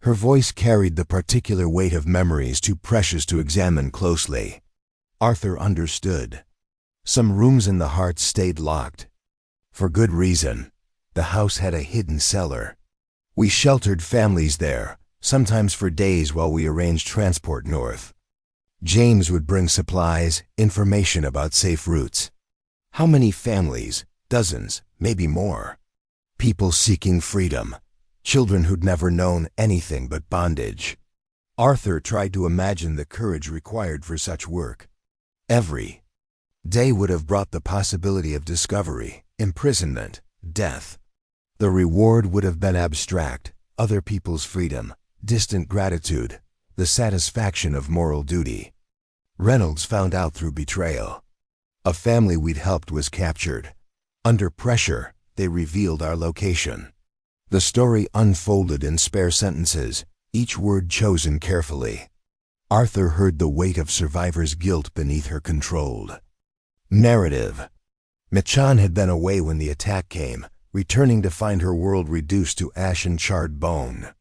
Her voice carried the particular weight of memories too precious to examine closely. Arthur understood. Some rooms in the heart stayed locked. For good reason. The house had a hidden cellar. We sheltered families there, sometimes for days while we arranged transport north. James would bring supplies, information about safe routes. How many families? Dozens, maybe more. People seeking freedom. Children who'd never known anything but bondage. Arthur tried to imagine the courage required for such work. Every day would have brought the possibility of discovery, imprisonment, death. The reward would have been abstract, other people's freedom, distant gratitude, the satisfaction of moral duty. Reynolds found out through betrayal. A family we'd helped was captured. Under pressure, they revealed our location. The story unfolded in spare sentences, each word chosen carefully. Arthur heard the weight of survivor's guilt beneath her controlled narrative. Machan had been away when the attack came, returning to find her world reduced to ash and charred bone.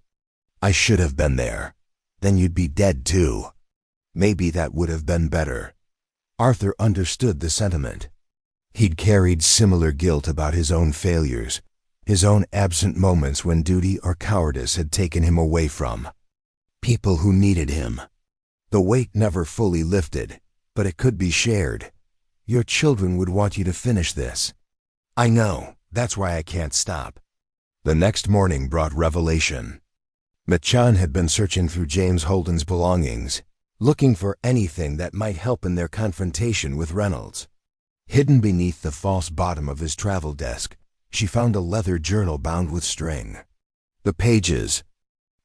I should have been there. Then you'd be dead too. Maybe that would have been better. Arthur understood the sentiment. He'd carried similar guilt about his own failures, his own absent moments when duty or cowardice had taken him away from people who needed him. The weight never fully lifted, but it could be shared. Your children would want you to finish this. I know, that's why I can't stop. The next morning brought revelation. Machan had been searching through James Holden's belongings, looking for anything that might help in their confrontation with Reynolds. Hidden beneath the false bottom of his travel desk, she found a leather journal bound with string. The pages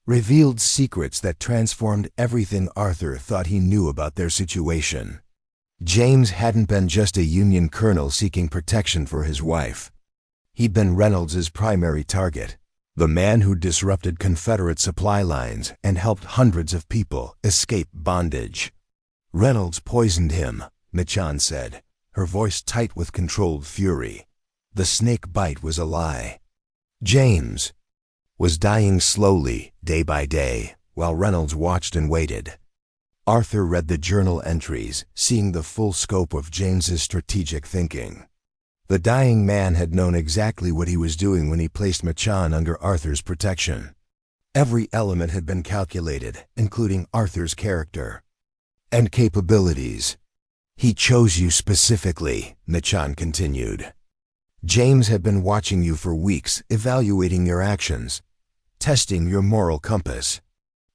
revealed secrets that transformed everything Arthur thought he knew about their situation. James hadn't been just a Union colonel seeking protection for his wife. He'd been Reynolds' primary target, the man who disrupted Confederate supply lines and helped hundreds of people escape bondage. Reynolds poisoned him, Machan said, her voice tight with controlled fury. The snake bite was a lie. James was dying slowly, day by day, while Reynolds watched and waited. Arthur read the journal entries, seeing the full scope of James's strategic thinking. The dying man had known exactly what he was doing when he placed Machan under Arthur's protection. Every element had been calculated, including Arthur's character and capabilities. He chose you specifically, Machan continued. James had been watching you for weeks, evaluating your actions, testing your moral compass.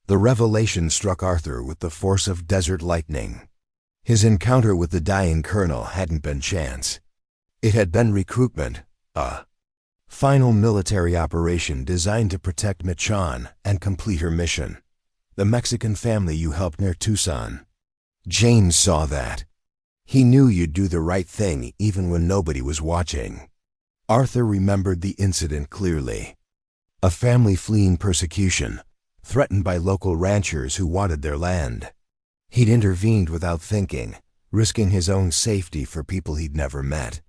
The revelation struck Arthur with the force of desert lightning. His encounter with the dying colonel hadn't been chance. It had been recruitment, a final military operation designed to protect Machan and complete her mission. The Mexican family you helped near Tucson. James saw that. He knew you'd do the right thing even when nobody was watching. Arthur remembered the incident clearly. A family fleeing persecution, threatened by local ranchers who wanted their land. He'd intervened without thinking, risking his own safety for people he'd never met.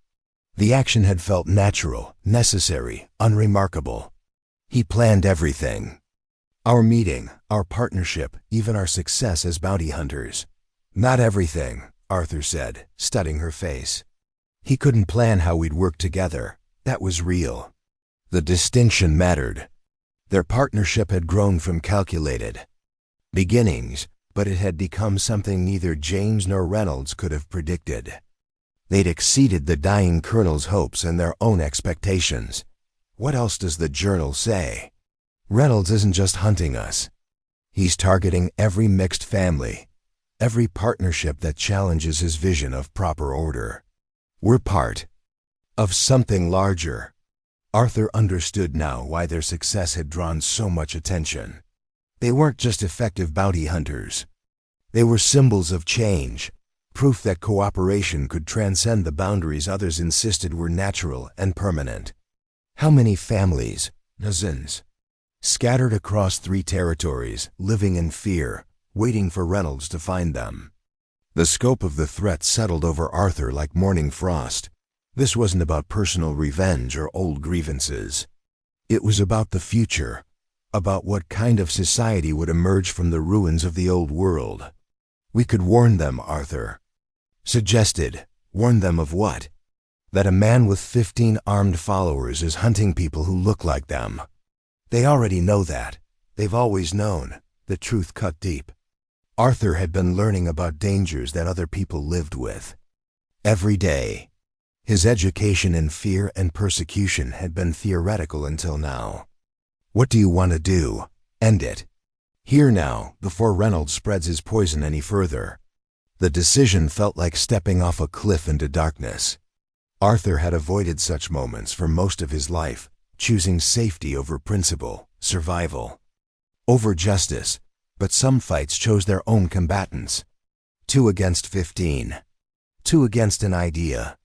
The action had felt natural, necessary, unremarkable. He planned everything. Our meeting, our partnership, even our success as bounty hunters. Not everything, Arthur said, studying her face. He couldn't plan how we'd work together. That was real. The distinction mattered. Their partnership had grown from calculated beginnings, but it had become something neither James nor Reynolds could have predicted. They'd exceeded the dying colonel's hopes and their own expectations. What else does the journal say? Reynolds isn't just hunting us. He's targeting every mixed family, every partnership that challenges his vision of proper order. We're part of something larger. Arthur understood now why their success had drawn so much attention. They weren't just effective bounty hunters. They were symbols of change, proof that cooperation could transcend the boundaries others insisted were natural and permanent. How many families, dozens, scattered across 3 territories, living in fear, waiting for Reynolds to find them? The scope of the threat settled over Arthur like morning frost. This wasn't about personal revenge or old grievances. It was about the future, about what kind of society would emerge from the ruins of the old world. We could warn them, Arthur suggested. Warn them of what? That a man with 15 armed followers is hunting people who look like them. They already know that. They've always known. The truth cut deep. Arthur had been learning about dangers that other people lived with. Every day. His education in fear and persecution had been theoretical until now. What do you want to do? End it. Here now, before Reynolds spreads his poison any further. The decision felt like stepping off a cliff into darkness. Arthur had avoided such moments for most of his life, choosing safety over principle, survival over justice, but some fights chose their own combatants. 2 against 15. 2 against an idea.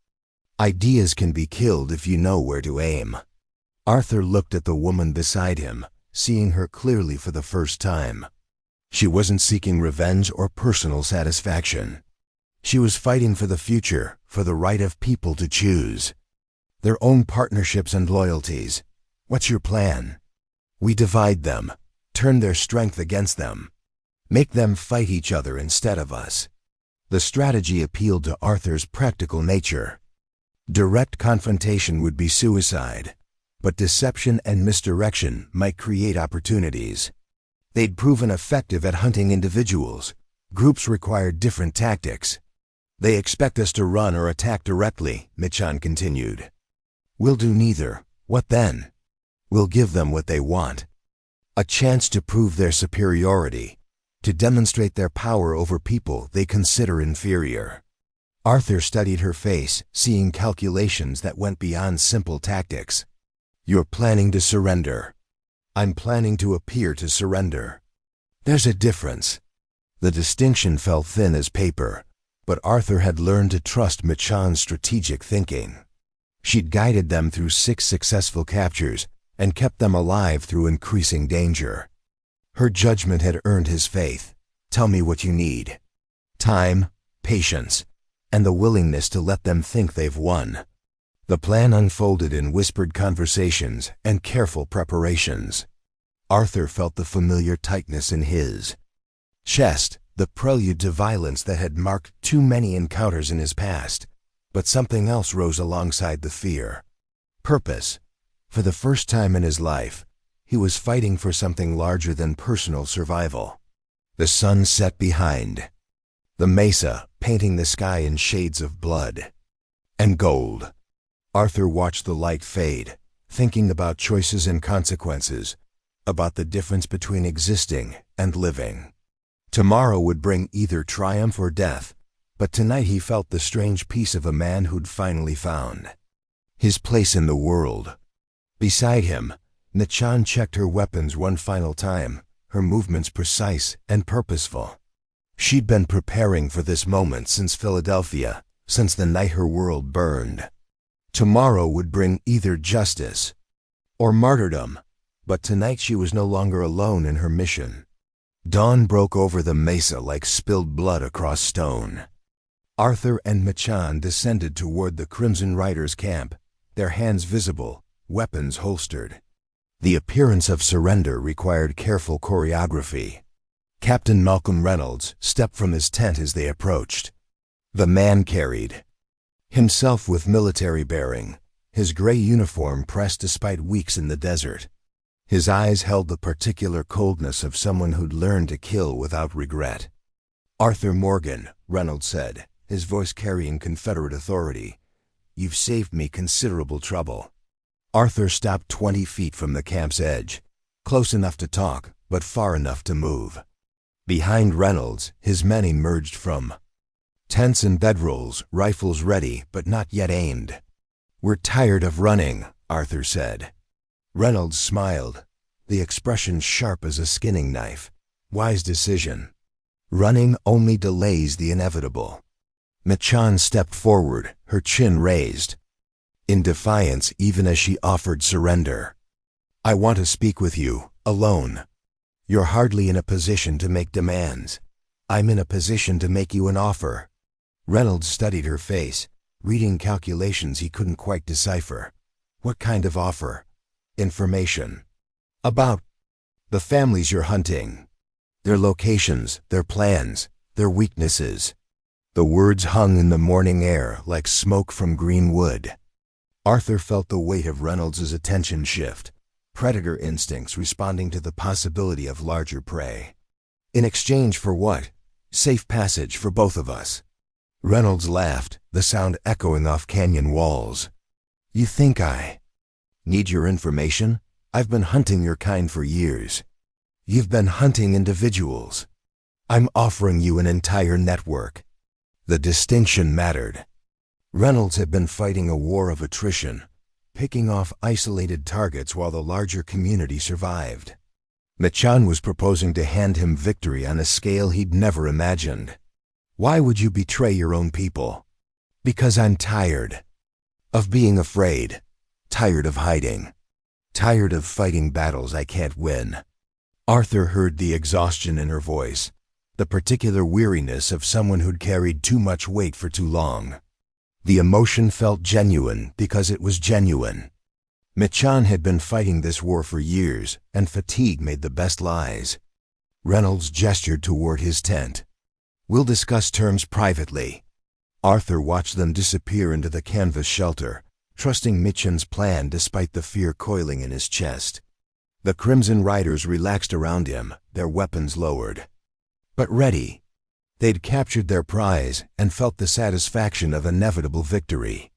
Ideas can be killed if you know where to aim. Arthur looked at the woman beside him, seeing her clearly for the first time. She wasn't seeking revenge or personal satisfaction. She was fighting for the future, for the right of people to choose their own partnerships and loyalties. What's your plan? We divide them, turn their strength against them. Make them fight each other instead of us. The strategy appealed to Arthur's practical nature. Direct confrontation would be suicide, but deception and misdirection might create opportunities. They'd proven effective at hunting individuals. Groups required different tactics. They expect us to run or attack directly, Michan continued. We'll do neither. What then? We'll give them what they want. A chance to prove their superiority, to demonstrate their power over people they consider inferior. Arthur studied her face, seeing calculations that went beyond simple tactics. You're planning to surrender. I'm planning to appear to surrender. There's a difference. The distinction fell thin as paper, but Arthur had learned to trust Michan's strategic thinking. She'd guided them through 6 successful captures and kept them alive through increasing danger. Her judgment had earned his faith. Tell me what you need. Time, patience, and the willingness to let them think they've won. The plan unfolded in whispered conversations and careful preparations. Arthur felt the familiar tightness in his chest, the prelude to violence that had marked too many encounters in his past. But something else rose alongside the fear. Purpose. For the first time in his life, he was fighting for something larger than personal survival. The sun set behind the mesa, painting the sky in shades of blood and gold. Arthur watched the light fade, thinking about choices and consequences, about the difference between existing and living. Tomorrow would bring either triumph or death, but tonight he felt the strange peace of a man who'd finally found his place in the world. Beside him, Michan checked her weapons one final time, her movements precise and purposeful. She'd been preparing for this moment since Philadelphia, since the night her world burned. Tomorrow would bring either justice or martyrdom, but tonight she was no longer alone in her mission. Dawn broke over the mesa like spilled blood across stone. Arthur and Michan descended toward the Crimson Riders' camp, their hands visible, weapons holstered. The appearance of surrender required careful choreography. Captain Malcolm Reynolds stepped from his tent as they approached. The man carried himself with military bearing, his gray uniform pressed despite weeks in the desert. His eyes held the particular coldness of someone who'd learned to kill without regret. Arthur Morgan, Reynolds said, his voice carrying Confederate authority. You've saved me considerable trouble. Arthur stopped 20 feet from the camp's edge, close enough to talk, but far enough to move. Behind Reynolds, his men emerged from tents and bedrolls, rifles ready but not yet aimed. We're tired of running, Arthur said. Reynolds smiled, the expression sharp as a skinning knife. Wise decision. Running only delays the inevitable. Michan stepped forward, her chin raised, in defiance even as she offered surrender. I want to speak with you, alone. You're hardly in a position to make demands. I'm in a position to make you an offer. Reynolds studied her face, reading calculations he couldn't quite decipher. What kind of offer? Information. About the families you're hunting. Their locations, their plans, their weaknesses. The words hung in the morning air like smoke from green wood. Arthur felt the weight of Reynolds' attention shift, predator instincts responding to the possibility of larger prey. In exchange for what? Safe passage for both of us. Reynolds laughed, the sound echoing off canyon walls. You think I need your information? I've been hunting your kind for years. You've been hunting individuals. I'm offering you an entire network. The distinction mattered. Reynolds had been fighting a war of attrition, picking off isolated targets while the larger community survived. Michan was proposing to hand him victory on a scale he'd never imagined. Why would you betray your own people? Because I'm tired of being afraid, tired of hiding, tired of fighting battles I can't win. Arthur heard the exhaustion in her voice, the particular weariness of someone who'd carried too much weight for too long. The emotion felt genuine because it was genuine. Michan had been fighting this war for years, and fatigue made the best lies. Reynolds gestured toward his tent. "We'll discuss terms privately." Arthur watched them disappear into the canvas shelter, trusting Michan's plan despite the fear coiling in his chest. The Crimson Riders relaxed around him, their weapons lowered. But ready. They'd captured their prize and felt the satisfaction of inevitable victory.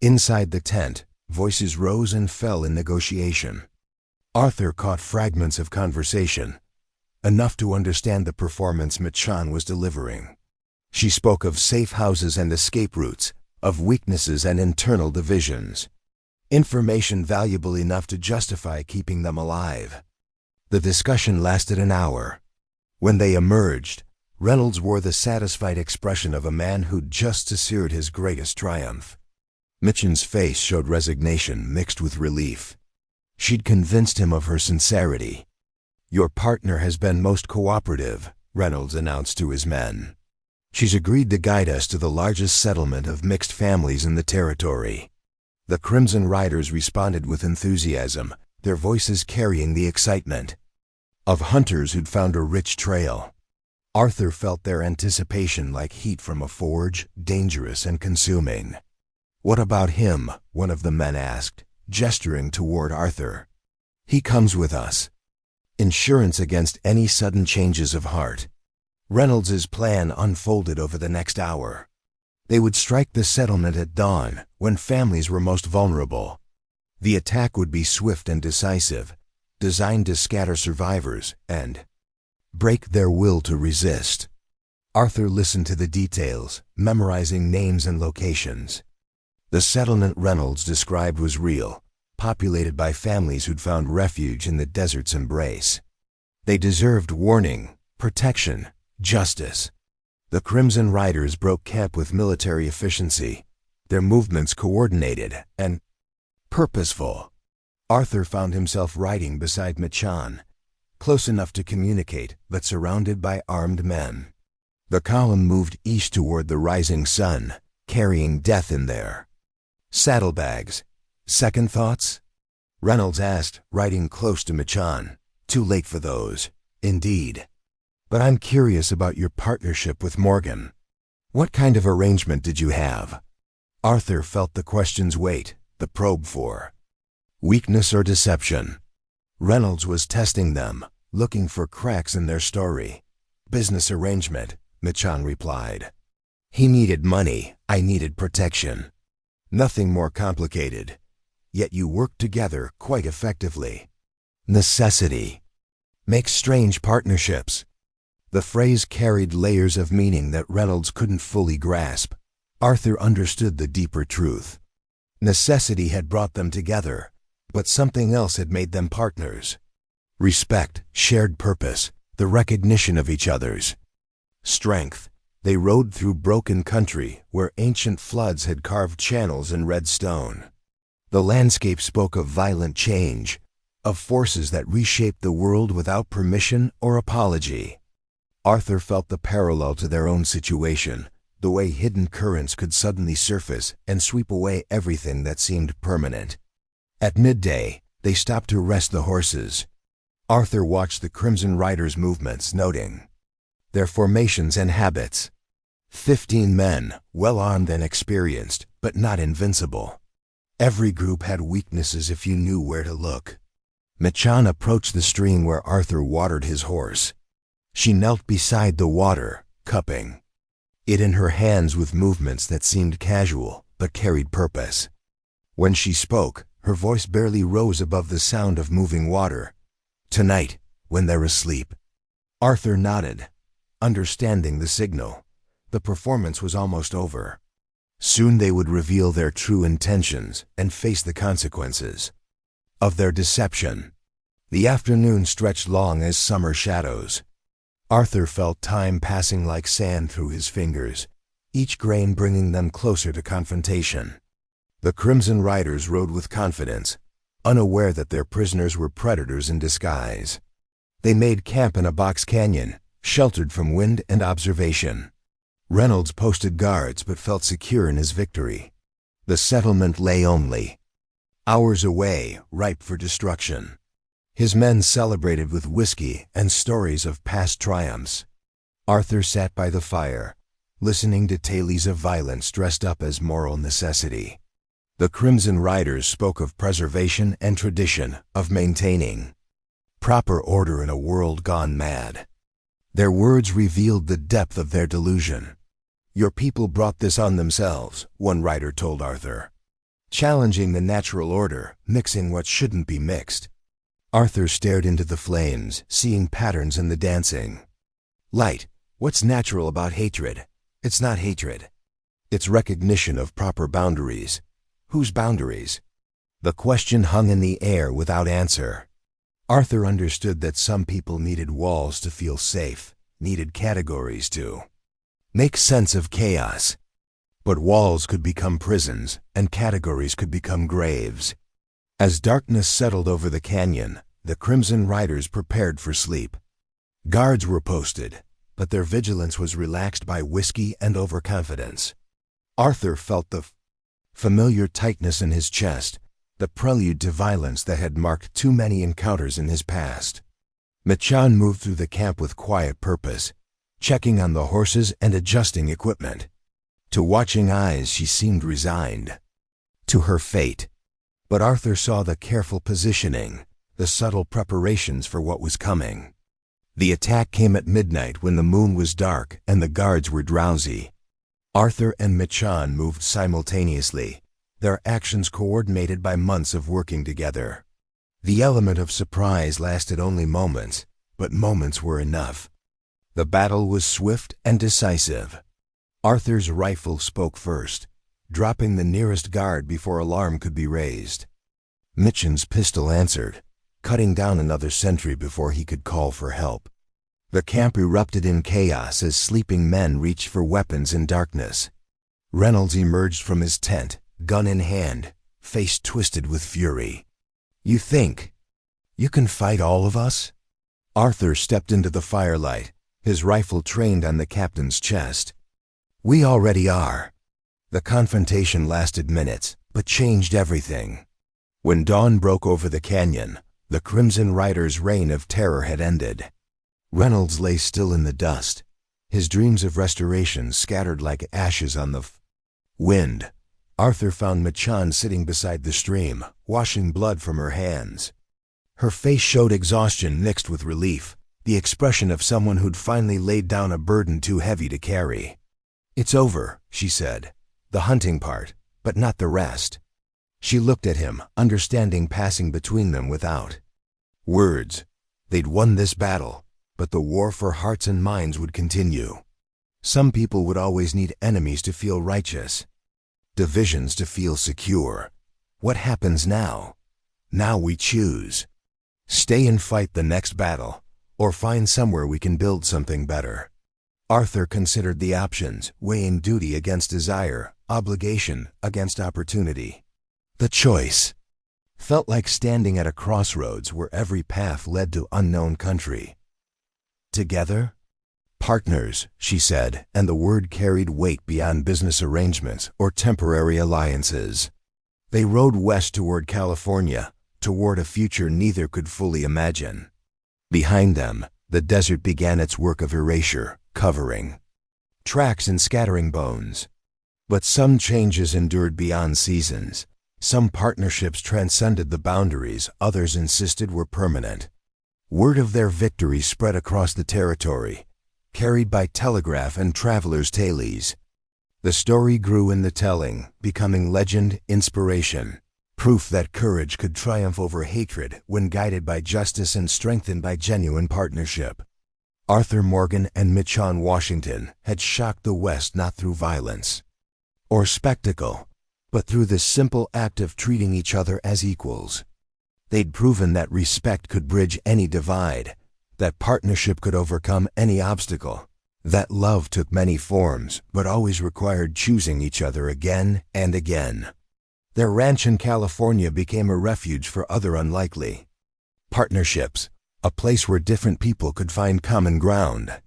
Inside the tent, voices rose and fell in negotiation. Arthur caught fragments of conversation, enough to understand the performance Michan was delivering. She spoke of safe houses and escape routes, of weaknesses and internal divisions. Information valuable enough to justify keeping them alive. The discussion lasted an hour. When they emerged, Reynolds wore the satisfied expression of a man who'd just secured his greatest triumph. Michan's face showed resignation mixed with relief. She'd convinced him of her sincerity. "Your partner has been most cooperative," Reynolds announced to his men. "She's agreed to guide us to the largest settlement of mixed families in the territory." The Crimson Riders responded with enthusiasm, their voices carrying the excitement of hunters who'd found a rich trail. Arthur felt their anticipation like heat from a forge, dangerous and consuming. "What about him?" one of the men asked, gesturing toward Arthur. "He comes with us. Insurance against any sudden changes of heart." Reynolds's plan unfolded over the next hour. They would strike the settlement at dawn, when families were most vulnerable. The attack would be swift and decisive, designed to scatter survivors and break their will to resist. Arthur listened to the details, memorizing names and locations. The settlement Reynolds described was real, populated by families who'd found refuge in the desert's embrace. They deserved warning, protection, justice. The Crimson Riders broke camp with military efficiency, their movements coordinated and purposeful. Arthur found himself riding beside Michan, close enough to communicate, but surrounded by armed men. The column moved east toward the rising sun, carrying death in their saddlebags. "Second thoughts?" Reynolds asked, riding close to Michan. "Too late for those, indeed. But I'm curious about your partnership with Morgan. What kind of arrangement did you have?" Arthur felt the question's weight, the probe for weakness or deception. Reynolds was testing them, looking for cracks in their story. "Business arrangement," Michan replied. "He needed money, I needed protection. Nothing more complicated. Yet you worked together quite effectively. Necessity makes strange partnerships." The phrase carried layers of meaning that Reynolds couldn't fully grasp. Arthur understood the deeper truth. Necessity had brought them together, but something else had made them partners. Respect, shared purpose, the recognition of each other's strength. They rode through broken country where ancient floods had carved channels in red stone. The landscape spoke of violent change, of forces that reshaped the world without permission or apology. Arthur felt the parallel to their own situation, the way hidden currents could suddenly surface and sweep away everything that seemed permanent. At midday, they stopped to rest the horses. Arthur watched the Crimson Riders' movements, noting their formations and habits. 15 men, well-armed and experienced, but not invincible. Every group had weaknesses if you knew where to look. Michan approached the stream where Arthur watered his horse. She knelt beside the water, cupping it in her hands with movements that seemed casual but carried purpose. When she spoke, her voice barely rose above the sound of moving water. "Tonight, when they're asleep." Arthur nodded, understanding the signal. The performance was almost over. Soon they would reveal their true intentions and face the consequences of their deception. The afternoon stretched long as summer shadows. Arthur felt time passing like sand through his fingers, each grain bringing them closer to confrontation. The Crimson Riders rode with confidence, unaware that their prisoners were predators in disguise. They made camp in a box canyon, sheltered from wind and observation. Reynolds posted guards but felt secure in his victory. The settlement lay only hours away, ripe for destruction. His men celebrated with whiskey and stories of past triumphs. Arthur sat by the fire, listening to tales of violence dressed up as moral necessity. The Crimson Riders spoke of preservation and tradition, of maintaining proper order in a world gone mad. Their words revealed the depth of their delusion. "Your people brought this on themselves," one rider told Arthur. "Challenging the natural order, mixing what shouldn't be mixed." Arthur stared into the flames, seeing patterns in the dancing. "Light, what's natural about hatred? It's not hatred. It's recognition of proper boundaries." Whose boundaries? The question hung in the air without answer. Arthur understood that some people needed walls to feel safe, needed categories to make sense of chaos. But walls could become prisons, and categories could become graves. As darkness settled over the canyon, the Crimson Riders prepared for sleep. Guards were posted, but their vigilance was relaxed by whiskey and overconfidence. Arthur felt the familiar tightness in his chest, the prelude to violence that had marked too many encounters in his past. Michan moved through the camp with quiet purpose, checking on the horses and adjusting equipment. To watching eyes, she seemed resigned to her fate. But Arthur saw the careful positioning, the subtle preparations for what was coming. The attack came at midnight when the moon was dark and the guards were drowsy. Arthur and Michan moved simultaneously, their actions coordinated by months of working together. The element of surprise lasted only moments, but moments were enough. The battle was swift and decisive. Arthur's rifle spoke first, dropping the nearest guard before alarm could be raised. Michan's pistol answered, cutting down another sentry before he could call for help. The camp erupted in chaos as sleeping men reached for weapons in darkness. Reynolds emerged from his tent, gun in hand, face twisted with fury. "You think you can fight all of us?" Arthur stepped into the firelight, his rifle trained on the captain's chest. "We already are." The confrontation lasted minutes, but changed everything. When dawn broke over the canyon, the Crimson Riders' reign of terror had ended. Reynolds lay still in the dust, his dreams of restoration scattered like ashes on the wind. Arthur found Michan sitting beside the stream, washing blood from her hands. Her face showed exhaustion mixed with relief, the expression of someone who'd finally laid down a burden too heavy to carry. "It's over," she said. "The hunting part, but not the rest." She looked at him, understanding passing between them without words. They'd won this battle, but the war for hearts and minds would continue. Some people would always need enemies to feel righteous, divisions to feel secure. What happens now? Now we choose. Stay and fight the next battle, or find somewhere we can build something better. Arthur considered the options, weighing duty against desire, obligation against opportunity. The choice felt like standing at a crossroads where every path led to unknown country. "Together? Partners," she said, and the word carried weight beyond business arrangements or temporary alliances. They rode west toward California, toward a future neither could fully imagine. Behind them, the desert began its work of erasure, covering tracks and scattering bones. But some changes endured beyond seasons. Some partnerships transcended the boundaries others insisted were permanent. Word of their victory spread across the territory, carried by telegraph and travelers' tales. The story grew in the telling, becoming legend, inspiration, proof that courage could triumph over hatred when guided by justice and strengthened by genuine partnership. Arthur Morgan and Michan Washington had shocked the West not through violence or spectacle, but through the simple act of treating each other as equals. They'd proven that respect could bridge any divide, that partnership could overcome any obstacle, that love took many forms but always required choosing each other again and again. Their ranch in California became a refuge for other unlikely partnerships, a place where different people could find common ground.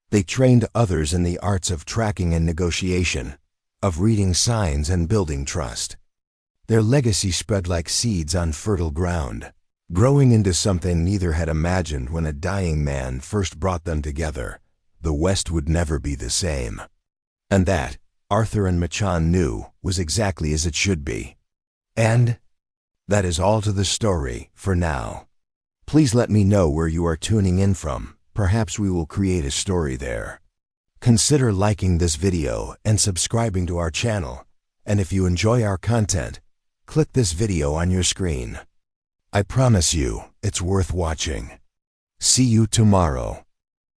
They trained others in the arts of tracking and negotiation, of reading signs and building trust. Their legacy spread like seeds on fertile ground, growing into something neither had imagined when a dying man first brought them together. The West would never be the same. And that, Arthur and Machan knew, was exactly as it should be. And that is all to the story, for now. Please let me know where you are tuning in from. Perhaps we will create a story there. Consider liking this video and subscribing to our channel. And if you enjoy our content, click this video on your screen. I promise you, it's worth watching. See you tomorrow.